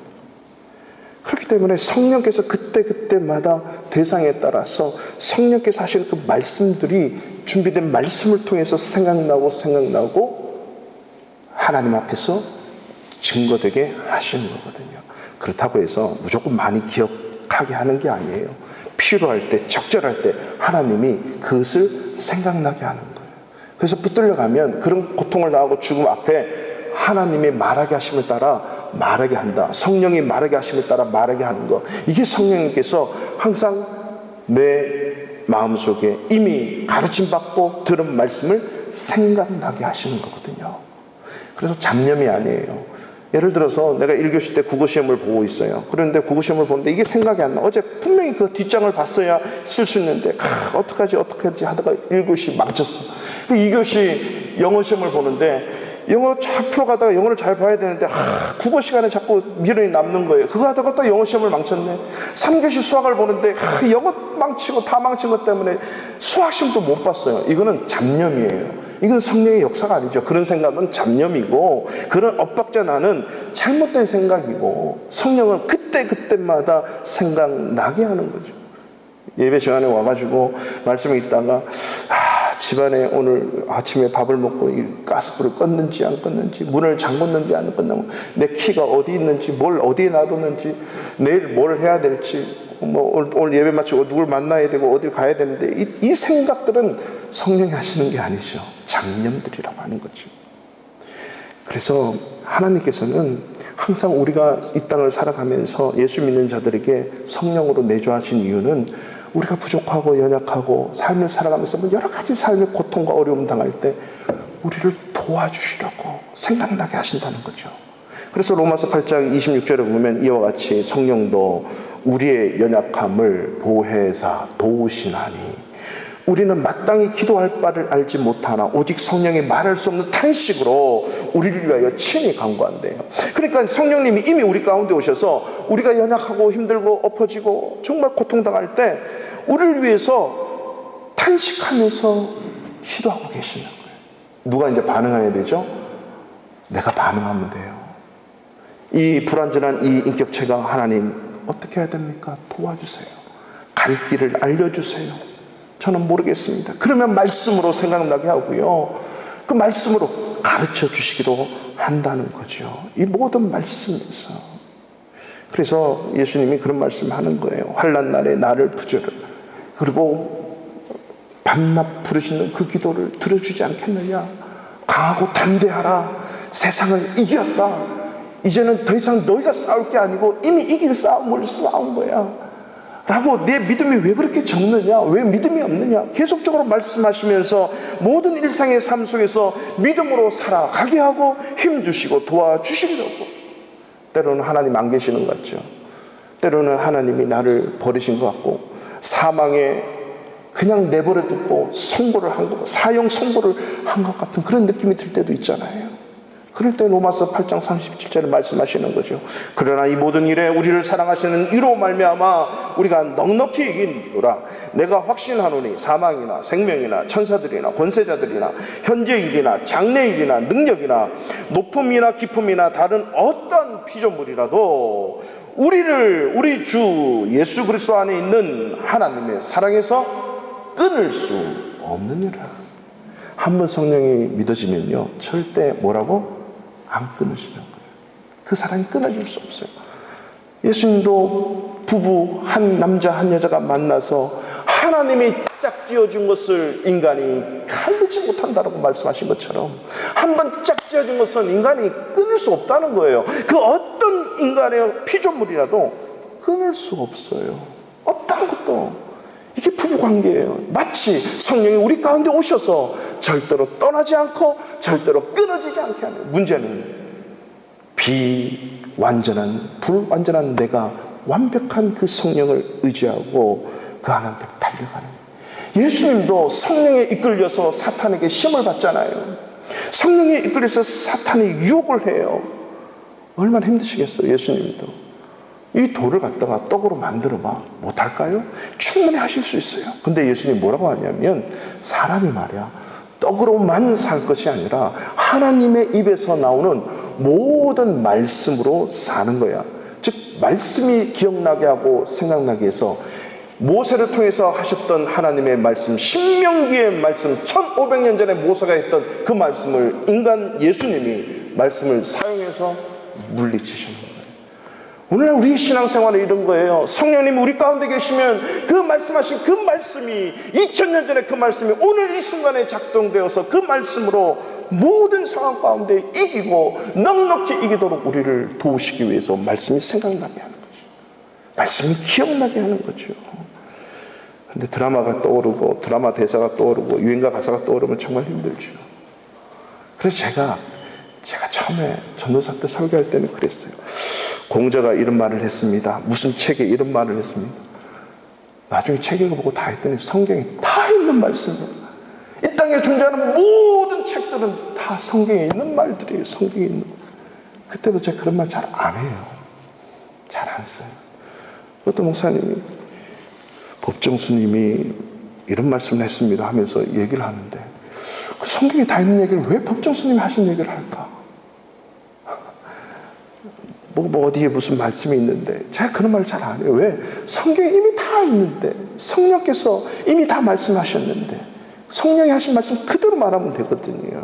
그렇기 때문에 성령께서 그때마다 대상에 따라서 성령께서 하시는 그 말씀들이 준비된 말씀을 통해서 생각나고 하나님 앞에서 증거되게 하시는 거거든요. 그렇다고 해서 무조건 많이 기억하게 하는 게 아니에요. 필요할 때, 적절할 때 하나님이 그것을 생각나게 하는 거예요. 그래서 붙들려 가면 그런 고통을 당하고 죽음 앞에 하나님의 말하게 하심을 따라 말하게 한다. 성령이 말하게 하심을 따라 말하게 하는 것. 이게 성령님께서 항상 내 마음속에 이미 가르침받고 들은 말씀을 생각나게 하시는 거거든요. 그래서 잡념이 아니에요. 예를 들어서 내가 1교시 때 국어시험을 보고 있어요. 그런데 국어시험을 보는데 이게 생각이 안 나. 어제 분명히 그 뒷장을 봤어야 쓸 수 있는데 어떡하지 하다가 1교시 망쳤어. 그 2교시 영어시험을 보는데 영어 잘 풀어가다가 영어를 잘 봐야 되는데 국어 시간에 자꾸 미련이 남는 거예요. 그거 하다가 또 영어 시험을 망쳤네. 3교시 수학을 보는데 영어 망치고 다 망친 것 때문에 수학 시험도 못 봤어요. 이거는 잡념이에요. 이건 성령의 역사가 아니죠. 그런 생각은 잡념이고 그런 엇박자나는 잘못된 생각이고 성령은 그때마다 생각나게 하는 거죠. 예배 시간에 와가지고 말씀을 읽다가 집안에 오늘 아침에 밥을 먹고 이 가스불을 껐는지 안 껐는지 문을 잠궜는지 안 껐는지 내 키가 어디 있는지 뭘 어디에 놔뒀는지 내일 뭘 해야 될지 오늘 예배 마치고 누굴 만나야 되고 어딜 가야 되는데 이 생각들은 성령이 하시는 게 아니죠. 잡념들이라고 하는 거죠. 그래서 하나님께서는 항상 우리가 이 땅을 살아가면서 예수 믿는 자들에게 성령으로 내주하신 이유는 우리가 부족하고 연약하고 삶을 살아가면서 여러 가지 삶의 고통과 어려움 당할 때 우리를 도와주시려고 생각나게 하신다는 거죠. 그래서 로마서 8장 26절에 보면 이와 같이 성령도 우리의 연약함을 보혜사 도우시나니 우리는 마땅히 기도할 바를 알지 못하나 오직 성령이 말할 수 없는 탄식으로 우리를 위하여 친히 간구한대요. 그러니까 성령님이 이미 우리 가운데 오셔서 우리가 연약하고 힘들고 엎어지고 정말 고통당할 때 우리를 위해서 탄식하면서 기도하고 계시는 거예요. 누가 이제 반응해야 되죠? 내가 반응하면 돼요. 이 불완전한 이 인격체가 하나님 어떻게 해야 됩니까? 도와주세요. 갈 길을 알려주세요. 저는 모르겠습니다. 그러면 말씀으로 생각나게 하고요. 그 말씀으로 가르쳐 주시기도 한다는 거죠. 이 모든 말씀에서. 그래서 예수님이 그런 말씀을 하는 거예요. 환난 날에 나를 부조를 그리고 밤낮 부르시는 그 기도를 들어주지 않겠느냐. 강하고 담대하라. 세상을 이겼다. 이제는 더 이상 너희가 싸울 게 아니고 이미 이길 싸움을 싸운 거야. 라고 내 믿음이 왜 그렇게 적느냐? 왜 믿음이 없느냐? 계속적으로 말씀하시면서 모든 일상의 삶 속에서 믿음으로 살아가게 하고 힘주시고 도와주시려고. 때로는 하나님 안 계시는 것 같죠. 때로는 하나님이 나를 버리신 것 같고 사망에 그냥 내버려 두고 선고를 한 것, 사형 선고를 한 것 같은 그런 느낌이 들 때도 있잖아요. 그럴 때 로마서 8장 37절을 말씀하시는 거죠. 그러나 이 모든 일에 우리를 사랑하시는 이로 말미암아 우리가 넉넉히 이기노라. 내가 확신하노니 사망이나 생명이나 천사들이나 권세자들이나 현재 일이나 장래 일이나 능력이나 높음이나 깊음이나 다른 어떤 피조물이라도 우리를 우리 주 예수 그리스도 안에 있는 하나님의 사랑에서 끊을 수 없느니라. 한번 성령이 믿어지면요 절대 뭐라고? 안 끊으시는 거예요. 그 사랑이 끊어질 수 없어요. 예수님도 부부 한 남자 한 여자가 만나서 하나님이 짝 지어준 것을 인간이 칼르지 못한다라고 말씀하신 것처럼 한 번 짝 지어준 것은 인간이 끊을 수 없다는 거예요. 그 어떤 인간의 피조물이라도 끊을 수 없어요. 어떤 것도. 이게 부부 부부 관계예요. 마치 성령이 우리 가운데 오셔서 절대로 떠나지 않고 절대로 끊어지지 않게 하는. 문제는 비완전한, 불완전한 내가 완벽한 그 성령을 의지하고 그 하나님께 달려가는. 예수님도 성령에 이끌려서 사탄에게 시험을 받잖아요. 성령에 이끌려서 사탄이 유혹을 해요. 얼마나 힘드시겠어요. 예수님도 이 돌을 갖다가 떡으로 만들어봐, 못할까요? 충분히 하실 수 있어요. 근데 예수님이 뭐라고 하냐면, 사람이 말이야 떡으로만 살 것이 아니라 하나님의 입에서 나오는 모든 말씀으로 사는 거야. 즉 말씀이 기억나게 하고 생각나게 해서 모세를 통해서 하셨던 하나님의 말씀, 신명기의 말씀, 1500년 전에 모세가 했던 그 말씀을 인간 예수님이 말씀을 사용해서 물리치시는 거예요. 오늘날 우리 신앙생활은 이런 거예요. 성령님이 우리 가운데 계시면 그 말씀하신 그 말씀이 2000년 전에 그 말씀이 오늘 이 순간에 작동되어서 그 말씀으로 모든 상황 가운데 이기고 넉넉히 이기도록 우리를 도우시기 위해서 말씀이 생각나게 하는 거죠. 말씀이 기억나게 하는 거죠. 근데 드라마가 떠오르고 드라마 대사가 떠오르고 유행가 가사가 떠오르면 정말 힘들죠. 그래서 제가 처음에 전도사 때 설교할 때는 그랬어요. 공자가 이런 말을 했습니다. 무슨 책에 이런 말을 했습니다. 나중에 책 읽어보고 다 했더니 성경에 다 있는 말씀이에요. 이 땅에 존재하는 모든 책들은 다 성경에 있는 말들이에요. 성경에 있는. 그때도 제가 그런 말 잘 안 해요. 잘 안 써요. 어떤 목사님이, 법정스님이 이런 말씀을 했습니다 하면서 얘기를 하는데, 그 성경에 다 있는 얘기를 왜 법정스님이 하신 얘기를 할까? 뭐 어디에 무슨 말씀이 있는데, 제가 그런 말을 잘 안 해요. 왜? 성경에 이미 다 있는데, 성령께서 이미 다 말씀하셨는데, 성령이 하신 말씀 그대로 말하면 되거든요.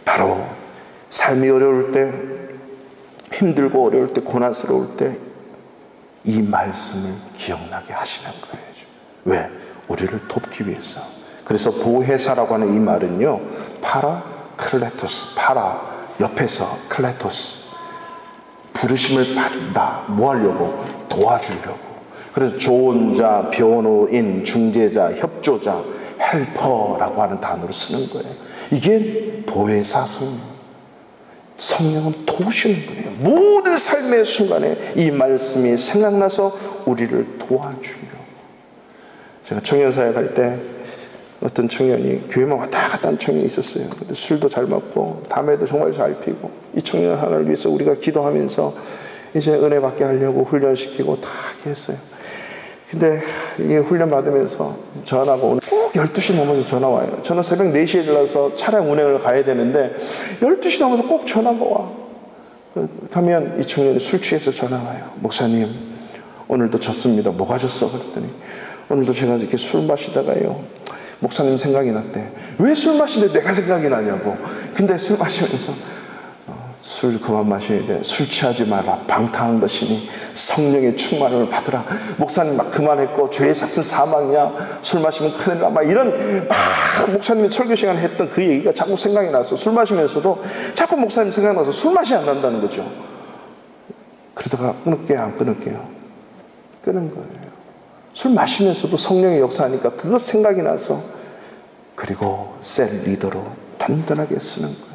바로 삶이 어려울 때, 힘들고 어려울 때, 고난스러울 때 이 말씀을 기억나게 하시는 거예요. 왜? 우리를 돕기 위해서. 그래서 보혜사라고 하는 이 말은요, 파라클레토스, 파라 옆에서 클레토스, 부르심을 받는다. 뭐 하려고? 도와주려고. 그래서 조언자, 변호인, 중재자, 협조자, 헬퍼라고 하는 단어로 쓰는 거예요. 이게 보혜사 성령. 성령은 도우시는 분이에요. 모든 삶의 순간에 이 말씀이 생각나서 우리를 도와주려고. 제가 청년사역 할 때 어떤 청년이, 교회만 왔다 갔다 하는 청년이 있었어요. 근데 술도 잘 먹고 담배도 정말 잘 피고, 이 청년 하나를 위해서 우리가 기도하면서 이제 은혜 받게 하려고 훈련시키고 다 했어요. 근데 이게 훈련 받으면서 전화가 오늘 꼭 12시 넘어서 전화 와요. 저는 새벽 4시에 일어나서 차량 운행을 가야 되는데 12시 넘어서 꼭 전화가 와. 그러면 이 청년이 술 취해서 전화 와요. 목사님, 오늘도 졌습니다. 뭐가 졌어? 그랬더니 오늘도 제가 이렇게 술 마시다가요, 목사님 생각이 났대. 왜 술 마시는데 내가 생각이 나냐고. 근데 술 마시면서 술 그만 마셔야 돼. 술 취하지 마라. 방탕한 것이니 성령의 충만을 받으라. 목사님 막 그만했고 죄의 삭은 사망이야. 술 마시면 큰일 나. 막 이런 목사님이 설교 시간에 했던 그 얘기가 자꾸 생각이 나서 술 마시면서도 자꾸 목사님 생각나서 술 맛이 안 난다는 거죠. 그러다가 끊을게요, 안 끊을게요? 끊은 거예요. 술 마시면서도 성령의 역사하니까 그거 생각이 나서, 그리고 셀 리더로 단단하게 쓰는 거예요.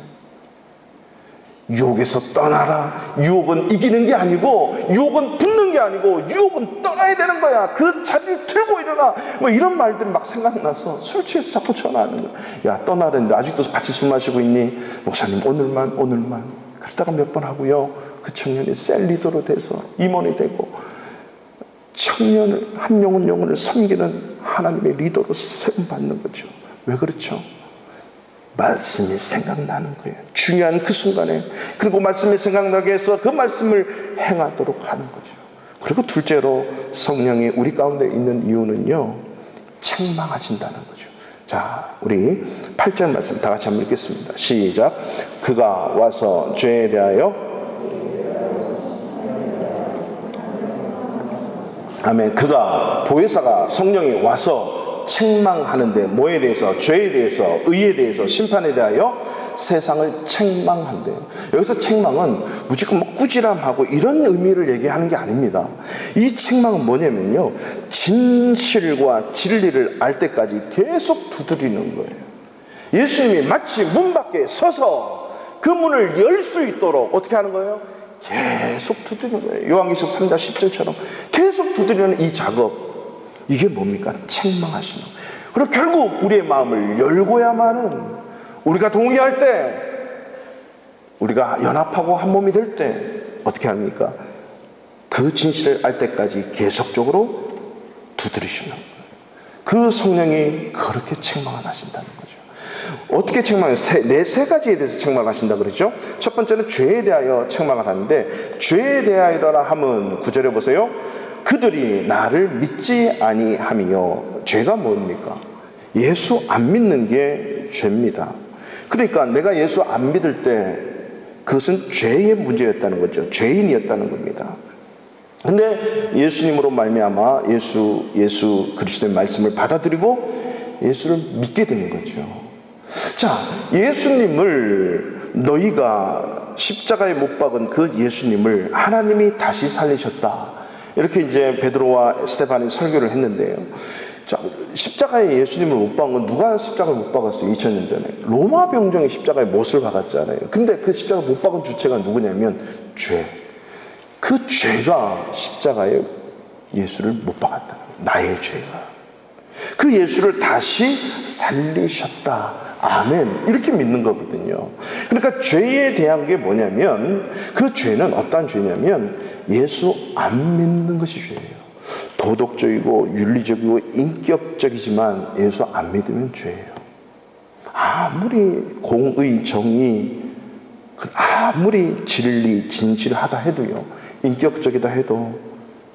유혹에서 떠나라. 유혹은 이기는 게 아니고, 유혹은 붙는 게 아니고, 유혹은 떠나야 되는 거야. 그 자리를 들고 일어나. 뭐 이런 말들이 막 생각나서 술 취해서 자꾸 전화하는 거야. 야, 떠나는데 아직도 같이 술 마시고 있니? 목사님, 오늘만. 그러다가 몇 번 하고요, 그 청년이 셀 리더로 돼서 임원이 되고, 청년을, 한 영혼을 섬기는 하나님의 리더로 세움받는 거죠. 왜 그렇죠? 말씀이 생각나는 거예요. 중요한 그 순간에. 그리고 말씀이 생각나게 해서 그 말씀을 행하도록 하는 거죠. 그리고 둘째로 성령이 우리 가운데 있는 이유는요, 책망하신다는 거죠. 자, 우리 8절 말씀 다 같이 한번 읽겠습니다. 시작. 그가 와서 죄에 대하여, 아멘. 그가, 보혜사가, 성령이 와서 책망하는데, 뭐에 대해서? 죄에 대해서, 의에 대해서, 심판에 대하여 세상을 책망한대요. 여기서 책망은 무조건 뭐 꾸지람하고 이런 의미를 얘기하는 게 아닙니다. 이 책망은 뭐냐면요, 진실과 진리를 알 때까지 계속 두드리는 거예요. 예수님이 마치 문 밖에 서서 그 문을 열 수 있도록 어떻게 하는 거예요? 계속 두드리는 거예요. 요한계시록 3장 10절처럼 계속 두드리는 이 작업, 이게 뭡니까? 책망하시는 거예요. 그리고 결국 우리의 마음을 열고야만은, 우리가 동의할 때, 우리가 연합하고 한 몸이 될 때 어떻게 합니까? 그 진실을 알 때까지 계속적으로 두드리시는 거예요. 그 성령이 그렇게 책망을 하신다는 거죠. 어떻게 책망해요? 세 가지에 대해서 책망하신다 그러죠. 첫 번째는 죄에 대하여 책망을 하는데, 죄에 대하여라 함은 9절에 보세요. 그들이 나를 믿지 아니함이요. 죄가 뭡니까? 예수 안 믿는 게 죄입니다. 그러니까 내가 예수 안 믿을 때 그것은 죄의 문제였다는 거죠. 죄인이었다는 겁니다. 근데 예수님으로 말미암아 예수 그리스도의 말씀을 받아들이고 예수를 믿게 되는 거죠. 자, 예수님을, 너희가 십자가에 못 박은 그 예수님을 하나님이 다시 살리셨다, 이렇게 이제 베드로와 스데반이 설교를 했는데요. 자, 십자가에 예수님을 못 박은 건, 누가 십자가에 못 박았어요? 2000년 전에 로마 병정이 십자가에 못을 박았잖아요. 근데 그 십자가에 못 박은 주체가 누구냐면 죄. 그 죄가 십자가에 예수를 못 박았다. 나의 죄가. 그 예수를 다시 살리셨다. 아멘. 이렇게 믿는 거거든요. 그러니까 죄에 대한 게 뭐냐면, 그 죄는 어떤 죄냐면 예수 안 믿는 것이 죄예요. 도덕적이고 윤리적이고 인격적이지만 예수 안 믿으면 죄예요. 아무리 공의, 정의, 아무리 진리, 진실하다 해도요, 인격적이다 해도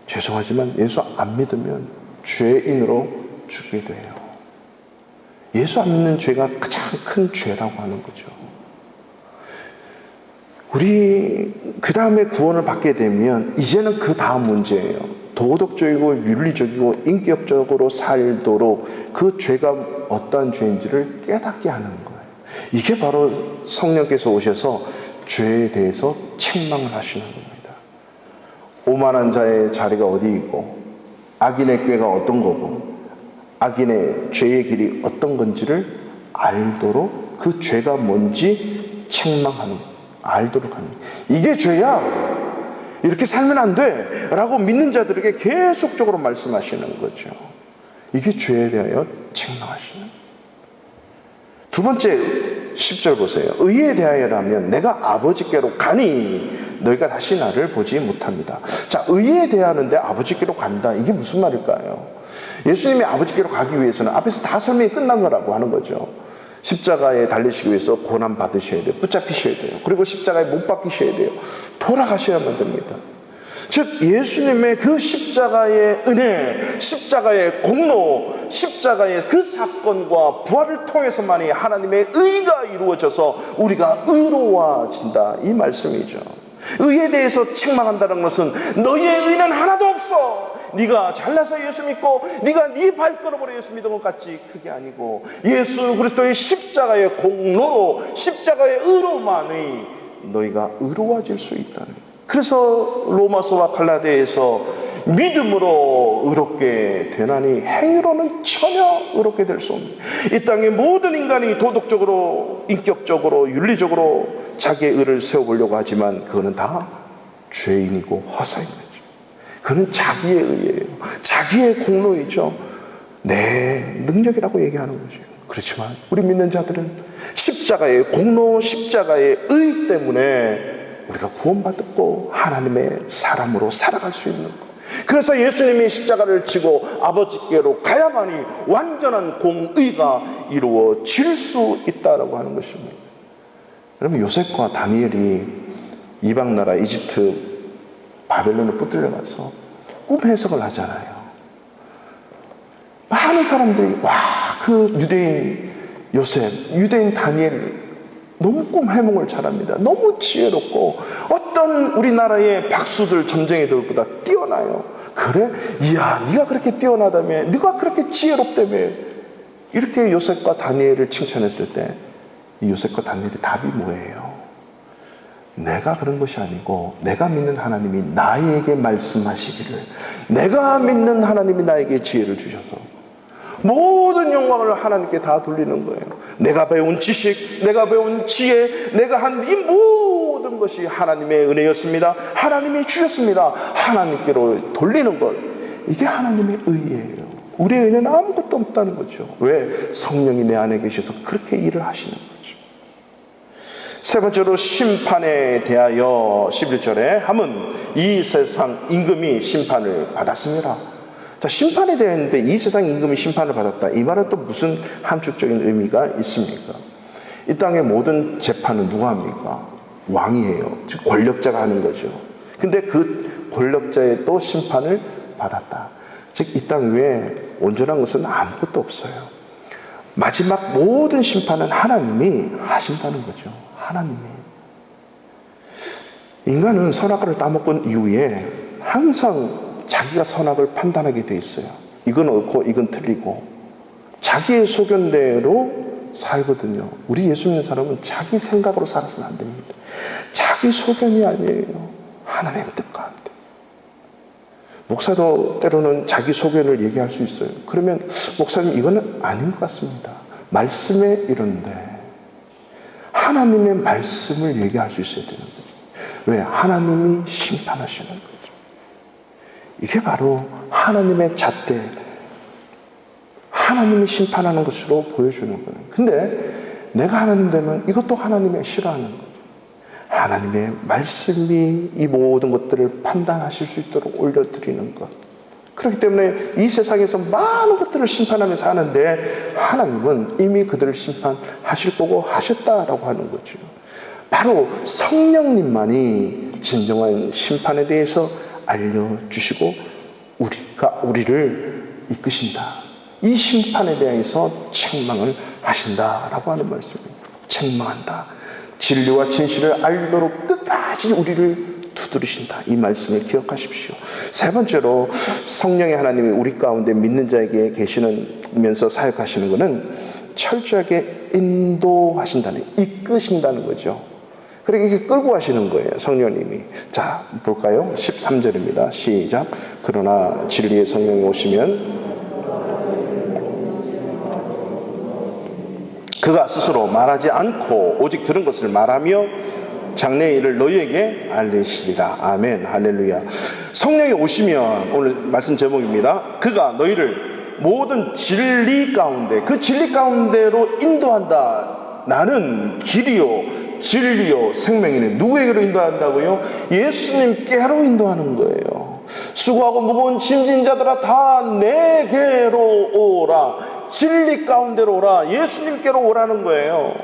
죄송하지만 예수 안 믿으면 죄인으로 죽게 돼요. 예수 안 믿는 죄가 가장 큰 죄라고 하는 거죠. 우리 그 다음에 구원을 받게 되면 이제는 그 다음 문제예요. 도덕적이고 윤리적이고 인격적으로 살도록 그 죄가 어떠한 죄인지를 깨닫게 하는 거예요. 이게 바로 성령께서 오셔서 죄에 대해서 책망을 하시는 겁니다. 오만한 자의 자리가 어디 있고, 악인의 꾀가 어떤 거고, 악인의 죄의 길이 어떤 건지를 알도록, 그 죄가 뭔지 책망하는 거예요. 알도록 하는 거예요. 이게 죄야, 이렇게 살면 안 돼 라고 믿는 자들에게 계속적으로 말씀하시는 거죠. 이게 죄에 대하여 책망하시는 거예요. 두 번째 10절 보세요. 의에 대하여라면 내가 아버지께로 가니 너희가 다시 나를 보지 못합니다. 자, 의에 대하는데 아버지께로 간다, 이게 무슨 말일까요? 예수님이 아버지께로 가기 위해서는 앞에서 다 설명이 끝난 거라고 하는 거죠. 십자가에 달리시기 위해서 고난 받으셔야 돼요. 붙잡히셔야 돼요. 그리고 십자가에 못 박히셔야 돼요. 돌아가셔야만 됩니다. 즉 예수님의 그 십자가의 은혜, 십자가의 공로, 십자가의 그 사건과 부활을 통해서만이 하나님의 의가 이루어져서 우리가 의로워진다, 이 말씀이죠. 의에 대해서 책망한다는 것은 너희의 의는 하나도 없어, 네가 잘나서 예수 믿고 네가 네 발걸음으로 예수 믿은 것 같지, 그게 아니고 예수 그리스도의 십자가의 공로로, 십자가의 의로만이 너희가 의로워질 수 있다는 거예요. 그래서 로마서와 갈라디아에서 믿음으로 의롭게 되나니 행위로는 전혀 의롭게 될 수 없는, 이 땅의 모든 인간이 도덕적으로, 인격적으로, 윤리적으로 자기의 의를 세워보려고 하지만 그거는 다 죄인이고 허사인 거죠. 그는 자기의 의예요. 자기의 공로이죠. 내 능력이라고 얘기하는 거죠. 그렇지만 우리 믿는 자들은 십자가의 공로, 십자가의 의 때문에 우리가 구원받고 하나님의 사람으로 살아갈 수 있는 것. 그래서 예수님이 십자가를 지고 아버지께로 가야만이 완전한 공의가 이루어질 수 있다라고 하는 것입니다. 여러분, 요셉과 다니엘이 이방나라 이집트 바벨론에 붙들려가서 꿈 해석을 하잖아요. 많은 사람들이 그 유대인 요셉, 유대인 다니엘 너무 꿈 해몽을 잘합니다. 너무 지혜롭고 어떤 우리나라의 박수들, 점쟁이들보다 뛰어나요. 그래? 이야, 네가 그렇게 뛰어나다며, 네가 그렇게 지혜롭다며, 이렇게 요셉과 다니엘을 칭찬했을 때 이 요셉과 다니엘의 답이 뭐예요? 내가 그런 것이 아니고 내가 믿는 하나님이 나에게 말씀하시기를, 내가 믿는 하나님이 나에게 지혜를 주셔서 모든 영광을 하나님께 다 돌리는 거예요. 내가 배운 지식, 내가 배운 지혜, 내가 한 이 모든 것이 하나님의 은혜였습니다. 하나님이 주셨습니다. 하나님께로 돌리는 것, 이게 하나님의 의예요. 우리의 의는 아무것도 없다는 거죠. 왜? 성령이 내 안에 계셔서 그렇게 일을 하시는 거죠. 세 번째로 심판에 대하여 11절에 하면 이 세상 임금이 심판을 받았습니다. 자, 심판에 대했는데 이 세상 임금이 심판을 받았다, 이 말은 또 무슨 함축적인 의미가 있습니까? 이 땅의 모든 재판은 누가 합니까? 왕이에요. 즉 권력자가 하는 거죠. 근데 그 권력자의 또 심판을 받았다. 즉 이 땅 위에 온전한 것은 아무것도 없어요. 마지막 모든 심판은 하나님이 하신다는 거죠. 하나님이. 인간은 선악과를 따먹은 이후에 항상 자기가 선악을 판단하게 돼 있어요. 이건 옳고 이건 틀리고 자기의 소견대로 살거든요. 우리 예수 믿는 사람은 자기 생각으로 살아서는 안 됩니다. 자기 소견이 아니에요. 하나님의 뜻 가운데. 목사도 때로는 자기 소견을 얘기할 수 있어요. 그러면 목사님 이거는 아닌 것 같습니다. 말씀에 이런데 하나님의 말씀을 얘기할 수 있어야 되는 거죠. 왜? 하나님이 심판하시는 거죠. 이게 바로 하나님의 잣대, 하나님이 심판하는 것으로 보여주는 거예요. 근데 내가 하나님 되면 이것도 하나님이 싫어하는 거죠. 하나님의 말씀이 이 모든 것들을 판단하실 수 있도록 올려드리는 것. 그렇기 때문에 이 세상에서 많은 것들을 심판하면서 하는데 하나님은 이미 그들을 심판하실 거고 하셨다라고 하는 거죠. 바로 성령님만이 진정한 심판에 대해서 알려주시고 우리를 이끄신다. 이 심판에 대해서 책망을 하신다라고 하는 말씀입니다. 책망한다. 진리와 진실을 알도록 끝까지 우리를 두드리신다. 이 말씀을 기억하십시오. 세 번째로 성령의 하나님이 우리 가운데 믿는 자에게 계시면서 사역하시는 것은 철저하게 인도하신다는, 이끄신다는 거죠. 그렇게 이렇게 끌고 가시는 거예요, 성령님이. 자, 볼까요? 13절입니다. 시작. 그러나 진리의 성령이 오시면 그가 스스로 말하지 않고 오직 들은 것을 말하며 장래의 일을 너희에게 알리시리라. 아멘. 할렐루야. 성령이 오시면, 오늘 말씀 제목입니다. 그가 너희를 모든 진리 가운데, 그 진리 가운데로 인도한다. 나는 길이요 진리요 생명이네. 누구에게로 인도한다고요? 예수님께로 인도하는 거예요. 수고하고 무거운 짐진 자들아 다 내게로 오라. 진리 가운데로 오라. 예수님께로 오라는 거예요.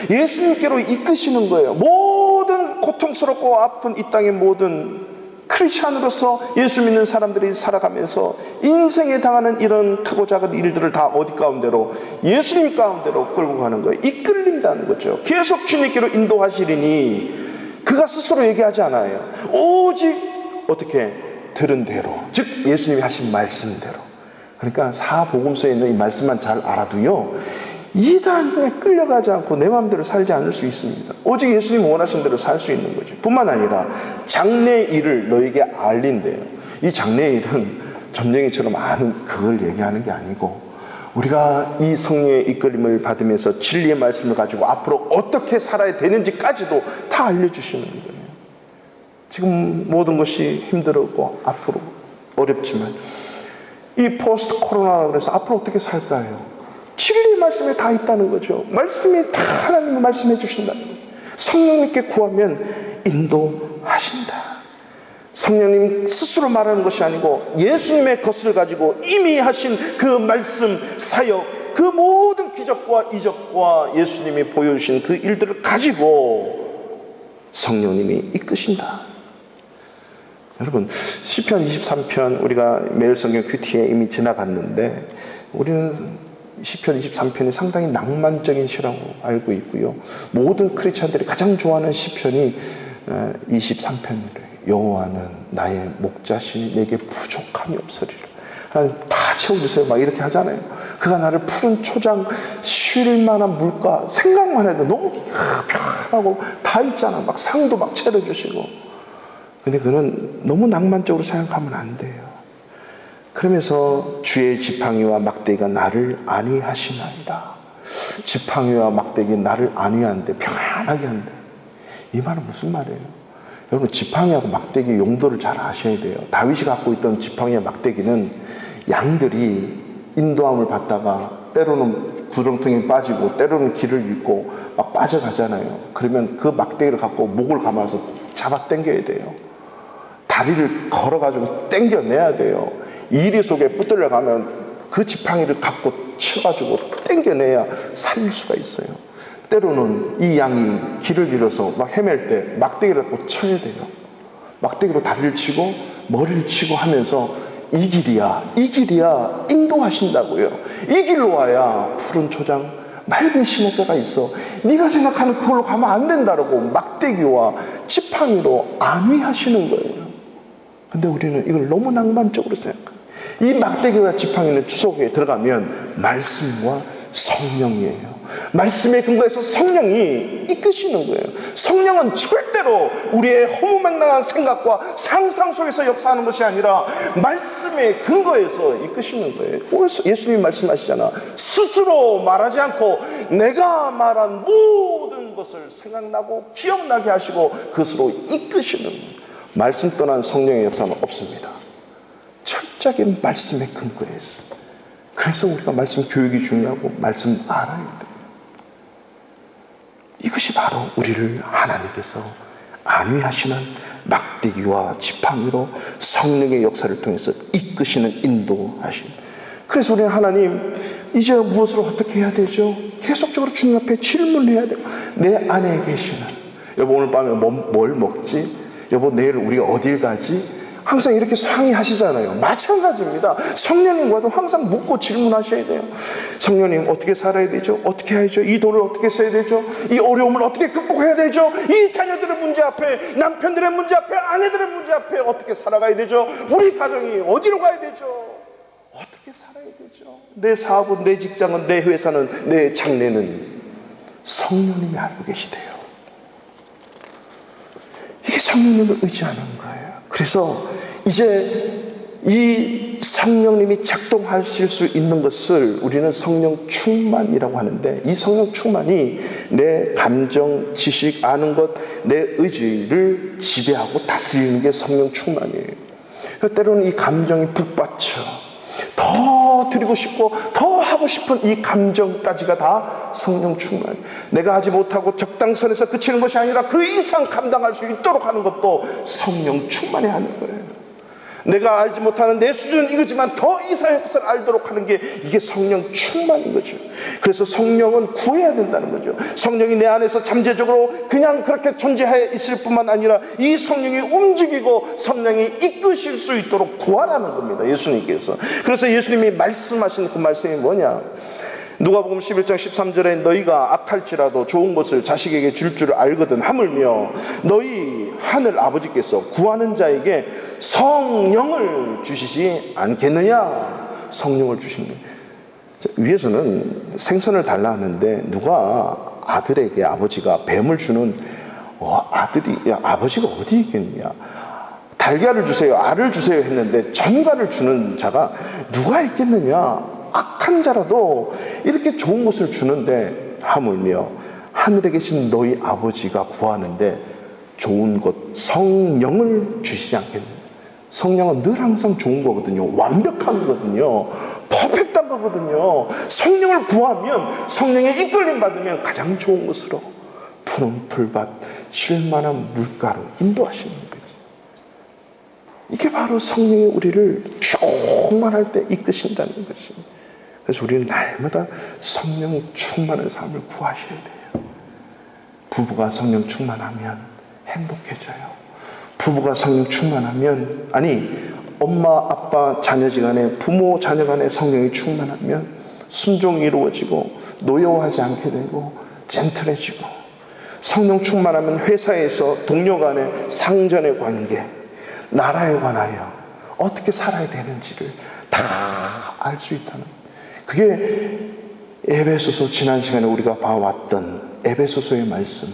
예수님께로 이끄시는 거예요. 모든 고통스럽고 아픈 이 땅의 모든 크리스찬으로서 예수 믿는 사람들이 살아가면서 인생에 당하는 이런 크고 작은 일들을 다 어디 가운데로? 예수님 가운데로 끌고 가는 거예요. 이끌린다는 거죠. 계속 주님께로 인도하시리니 그가 스스로 얘기하지 않아요. 오직 어떻게? 들은 대로, 즉 예수님이 하신 말씀대로. 그러니까 사복음서에 있는 이 말씀만 잘 알아도요, 이단에 끌려가지 않고 내 마음대로 살지 않을 수 있습니다. 오직 예수님 원하신 대로 살 수 있는 거죠. 뿐만 아니라 장래의 일을 너에게 알린대요. 이 장래의 일은 점쟁이처럼 아는 그걸 얘기하는 게 아니고, 우리가 이 성령의 이끌림을 받으면서 진리의 말씀을 가지고 앞으로 어떻게 살아야 되는지까지도 다 알려주시는 거예요. 지금 모든 것이 힘들었고 앞으로 어렵지만 이 포스트 코로나라 그래서 앞으로 어떻게 살까요? 진리의 말씀에 다 있다는 거죠. 말씀이 다 하나님이 말씀해 주신다는 거예요. 성령님께 구하면 인도하신다. 성령님 스스로 말하는 것이 아니고 예수님의 것을 가지고 이미 하신 그 말씀 사역, 그 모든 기적과 이적과 예수님이 보여주신 그 일들을 가지고 성령님이 이끄신다. 여러분, 시편 23편 우리가 매일 성경 큐티에 이미 지나갔는데, 우리는 시편 23편이 상당히 낭만적인 시라고 알고 있고요. 모든 크리스찬들이 가장 좋아하는 시편이 23편이래요. 여호와는 나의 목자시니 내게 부족함이 없으리라. 하나님 다 채워주세요 막 이렇게 하잖아요. 그가 나를 푸른 초장 쉴 만한 물가 생각만 해도 너무 편하고 다 있잖아. 막 상도 막 차려주시고. 근데 그는 너무 낭만적으로 생각하면 안 돼요. 그러면서 주의 지팡이와 막대기가 나를 안위하시나이다. 지팡이와 막대기 나를 안위한데 평안하게 한대. 이 말은 무슨 말이에요? 여러분 지팡이하고 막대기 용도를 잘 아셔야 돼요. 다윗이 갖고 있던 지팡이와 막대기는 양들이 인도함을 받다가 때로는 구렁텅이 빠지고 때로는 길을 잃고 막 빠져가잖아요. 그러면 그 막대기를 갖고 목을 감아서 잡아 당겨야 돼요. 다리를 걸어가지고 당겨내야 돼요. 이리 속에 붙들려 가면 그 지팡이를 갖고 쳐가지고 당겨내야 살릴 수가 있어요. 때로는 이 양이 길을 잃어서 막 헤맬 때 막대기를 갖고 쳐야 돼요. 막대기로 다리를 치고 머리를 치고 하면서 이 길이야, 이 길이야 인도하신다고요. 이 길로 와야 푸른 초장 맑은 시냇가가 있어. 네가 생각하는 그걸로 가면 안 된다라고 막대기와 지팡이로 안위하시는 거예요. 근데 우리는 이걸 너무 낭만적으로 생각해요. 이 막대기와 지팡이는 추석에 들어가면 말씀과 성령이에요. 말씀에 근거해서 성령이 이끄시는 거예요. 성령은 절대로 우리의 허무맹랑한 생각과 상상 속에서 역사하는 것이 아니라 말씀에 근거해서 이끄시는 거예요. 그래서 예수님이 말씀하시잖아. 스스로 말하지 않고 내가 말한 모든 것을 생각나고 기억나게 하시고 그것으로 이끄시는 거예요. 말씀 떠난 성령의 역사는 없습니다. 철저하게 말씀에 근거해서. 그래서 우리가 말씀 교육이 중요하고 말씀 알아야 돼요. 이것이 바로 우리를 하나님께서 안위하시는 막대기와 지팡이로 성령의 역사를 통해서 이끄시는 인도하심. 그래서 우리는 하나님 이제 무엇을 어떻게 해야 되죠? 계속적으로 주님 앞에 질문해야 돼요. 내 안에 계시는 여보 오늘 밤에 뭘 먹지? 여보 내일 우리가 어딜 가지? 항상 이렇게 상의하시잖아요. 마찬가지입니다. 성령님과도 항상 묻고 질문하셔야 돼요. 성령님 어떻게 살아야 되죠? 어떻게 해야죠? 이 돈을 어떻게 써야 되죠? 이 어려움을 어떻게 극복해야 되죠? 이 자녀들의 문제 앞에, 남편들의 문제 앞에, 아내들의 문제 앞에 어떻게 살아가야 되죠? 우리 가정이 어디로 가야 되죠? 어떻게 살아야 되죠? 내 사업은, 내 직장은, 내 회사는, 내 장래는 성령님이 알고 계시대요. 이게 성령님을 의지하는 거예요. 그래서 이제 이 성령님이 작동하실 수 있는 것을 우리는 성령 충만이라고 하는데, 이 성령 충만이 내 감정, 지식, 아는 것, 내 의지를 지배하고 다스리는 게 성령 충만이에요. 때로는 이 감정이 북받쳐 더 드리고 싶고 더 하고 싶은 이 감정까지가 다 성령 충만. 내가 하지 못하고 적당선에서 그치는 것이 아니라 그 이상 감당할 수 있도록 하는 것도 성령 충만이 하는 거예요. 내가 알지 못하는 내 수준은 이거지만 더 이상의 것을 알도록 하는 게 이게 성령 충만인 거죠. 그래서 성령은 구해야 된다는 거죠. 성령이 내 안에서 잠재적으로 그냥 그렇게 존재해 있을 뿐만 아니라 이 성령이 움직이고 성령이 이끄실 수 있도록 구하라는 겁니다. 예수님께서. 그래서 예수님이 말씀하신 그 말씀이 뭐냐? 누가복음 11장 13절에 너희가 악할지라도 좋은 것을 자식에게 줄 줄 알거든 하물며 너희 하늘 아버지께서 구하는 자에게 성령을 주시지 않겠느냐? 성령을 주십니다. 위에서는 생선을 달라 하는데 누가 아들에게 아버지가 뱀을 주는 아들이 아버지가 어디 있겠느냐? 달걀을 주세요, 알을 주세요 했는데 전갈을 주는 자가 누가 있겠느냐? 악한 자라도 이렇게 좋은 것을 주는데 하물며 하늘에 계신 너희 아버지가 구하는데 좋은 것 성령을 주시지 않겠느냐. 성령은 늘 항상 좋은 거거든요. 완벽한 거거든요. 퍼펙트한 거거든요. 성령을 구하면, 성령의 이끌림 받으면 가장 좋은 것으로 푸른 풀밭 쉴만한 물가로 인도하시는 거죠. 이게 바로 성령이 우리를 충만할 때 이끄신다는 것입니다. 그래서 우리는 날마다 성령 충만한 삶을 구하셔야 돼요. 부부가 성령 충만하면 행복해져요. 부부가 성령 충만하면, 엄마, 아빠, 자녀지간에, 부모, 자녀간에 성령이 충만하면 순종이 이루어지고 노여워하지 않게 되고 젠틀해지고 성령 충만하면 회사에서 동료 간의 상전의 관계, 나라에 관하여 어떻게 살아야 되는지를 다 알 수 있다는, 그게 에베소서, 지난 시간에 우리가 봐왔던 에베소서의 말씀,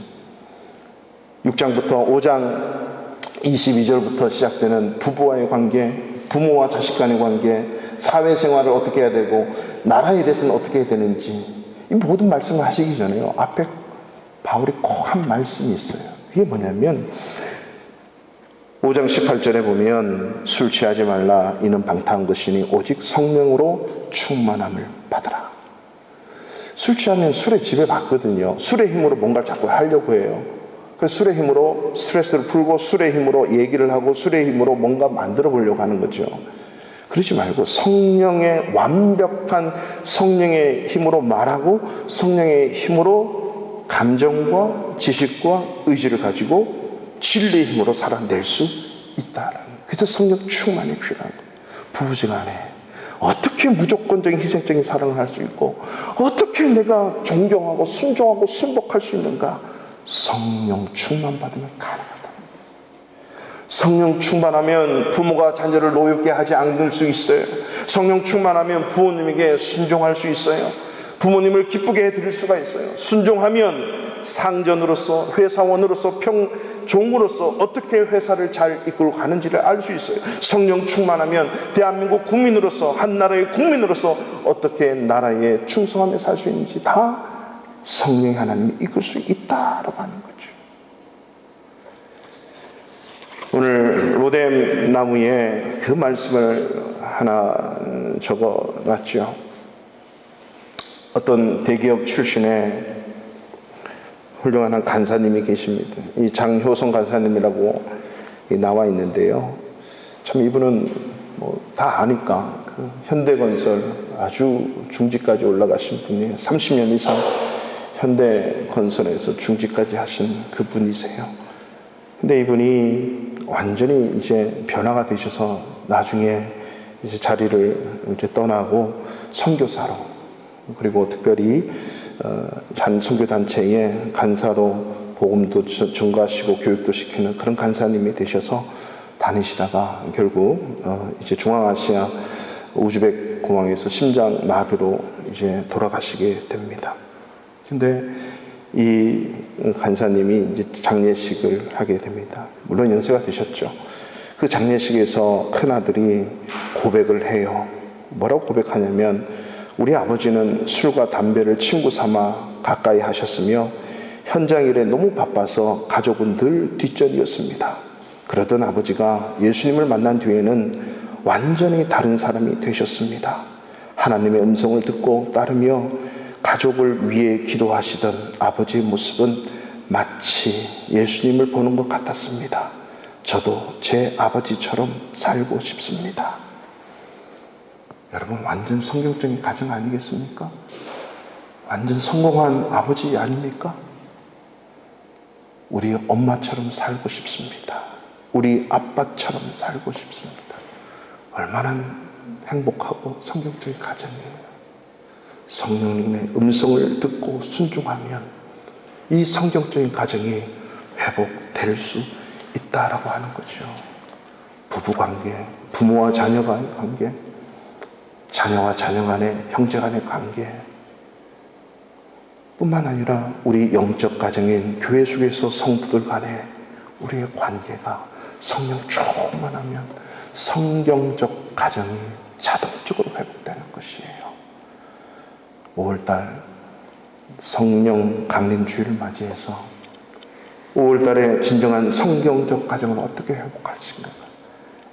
6장부터 5장 22절부터 시작되는 부부와의 관계, 부모와 자식 간의 관계, 사회생활을 어떻게 해야 되고 나라에 대해서는 어떻게 해야 되는지, 이 모든 말씀을 하시기 전에요, 앞에 바울이 꼭 한 말씀이 있어요. 그게 뭐냐면 5장 18절에 보면 술 취하지 말라, 이는 방탕한 것이니 오직 성령으로 충만함을 받으라. 술 취하면 술에 지배받거든요. 술의 힘으로 뭔가를 자꾸 하려고 해요. 그래서 술의 힘으로 스트레스를 풀고, 술의 힘으로 얘기를 하고, 술의 힘으로 뭔가 만들어 보려고 하는 거죠. 그러지 말고 성령의 완벽한 성령의 힘으로 말하고, 성령의 힘으로 감정과 지식과 의지를 가지고 진리의 힘으로 살아낼 수 있다라는, 그래서 성령 충만이 필요한 거예요. 부부지간에 어떻게 무조건적인 희생적인 사랑을 할 수 있고, 어떻게 내가 존경하고 순종하고 순복할 수 있는가? 성령 충만 받으면 가능하다. 성령 충만하면 부모가 자녀를 노엽게 하지 않을 수 있어요. 성령 충만하면 부모님에게 순종할 수 있어요. 부모님을 기쁘게 해드릴 수가 있어요. 순종하면 상전으로서, 회사원으로서, 종으로서 어떻게 회사를 잘 이끌고 가는지를 알 수 있어요. 성령 충만하면 대한민국 국민으로서, 한 나라의 국민으로서 어떻게 나라에 충성하며 살 수 있는지 다 성령이 하나님이 이끌 수 있다라고 하는 거죠. 오늘 로뎀 나무에 그 말씀을 하나 적어놨죠. 어떤 대기업 출신의 훌륭한 한 간사님이 계십니다. 이 장효성 간사님이라고 나와 있는데요. 참 이분은 뭐 다 아니까 그 현대건설 아주 중지까지 올라가신 분이에요. 30년 이상 현대건설에서 중지까지 하신 그 분이세요. 근데 이분이 완전히 이제 변화가 되셔서 나중에 이제 자리를 이제 떠나고 선교사로, 그리고 특별히 한 선교단체의 간사로 복음도 전가하시고 교육도 시키는 그런 간사님이 되셔서 다니시다가 결국 이제 중앙아시아 우즈벡 공항에서 심장 마비로 이제 돌아가시게 됩니다. 근데 이 간사님이 이제 장례식을 하게 됩니다. 물론 연세가 드셨죠. 그 장례식에서 큰아들이 고백을 해요. 뭐라고 고백하냐면, 우리 아버지는 술과 담배를 친구 삼아 가까이 하셨으며 현장 일에 너무 바빠서 가족은 늘 뒷전이었습니다. 그러던 아버지가 예수님을 만난 뒤에는 완전히 다른 사람이 되셨습니다. 하나님의 음성을 듣고 따르며 가족을 위해 기도하시던 아버지의 모습은 마치 예수님을 보는 것 같았습니다. 저도 제 아버지처럼 살고 싶습니다. 여러분, 완전 성경적인 가정 아니겠습니까? 완전 성공한 아버지 아닙니까? 우리 엄마처럼 살고 싶습니다. 우리 아빠처럼 살고 싶습니다. 얼마나 행복하고 성경적인 가정이에요. 성령님의 음성을 듣고 순종하면 이 성경적인 가정이 회복될 수 있다라고 하는 거죠. 부부관계, 부모와 자녀 간의 관계, 자녀와 자녀 간의, 형제 간의 관계 뿐만 아니라 우리 영적 가정인 교회 속에서 성도들 간의 우리의 관계가 성령 충만하면 성경적 가정이 자동적으로 회복되는 것이에요. 5월달 성령 강림주일을 맞이해서 5월달에 진정한 성경적 가정을 어떻게 회복할 것인가?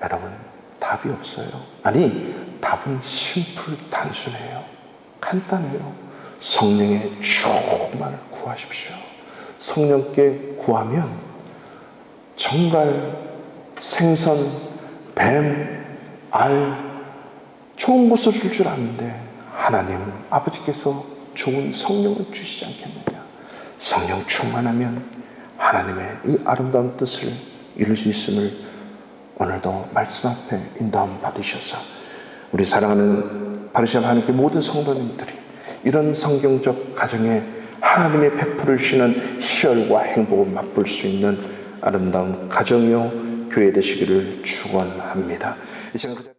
여러분, 답이 없어요. 아니, 답은 심플 단순해요. 간단해요. 성령의 충만을 구하십시오. 성령께 구하면 정말 생선, 뱀, 알, 좋은 것을 줄 줄 아는데 하나님 아버지께서 좋은 성령을 주시지 않겠느냐. 성령 충만하면 하나님의 이 아름다운 뜻을 이룰 수 있음을 오늘도 말씀 앞에 인도함 받으셔서 우리 사랑하는 바르샤바 하나님께 모든 성도님들이 이런 성경적 가정에 하나님의 베풀으시는 희열과 행복을 맛볼 수 있는 아름다운 가정이요 교회 되시기를 축원합니다. 이 시간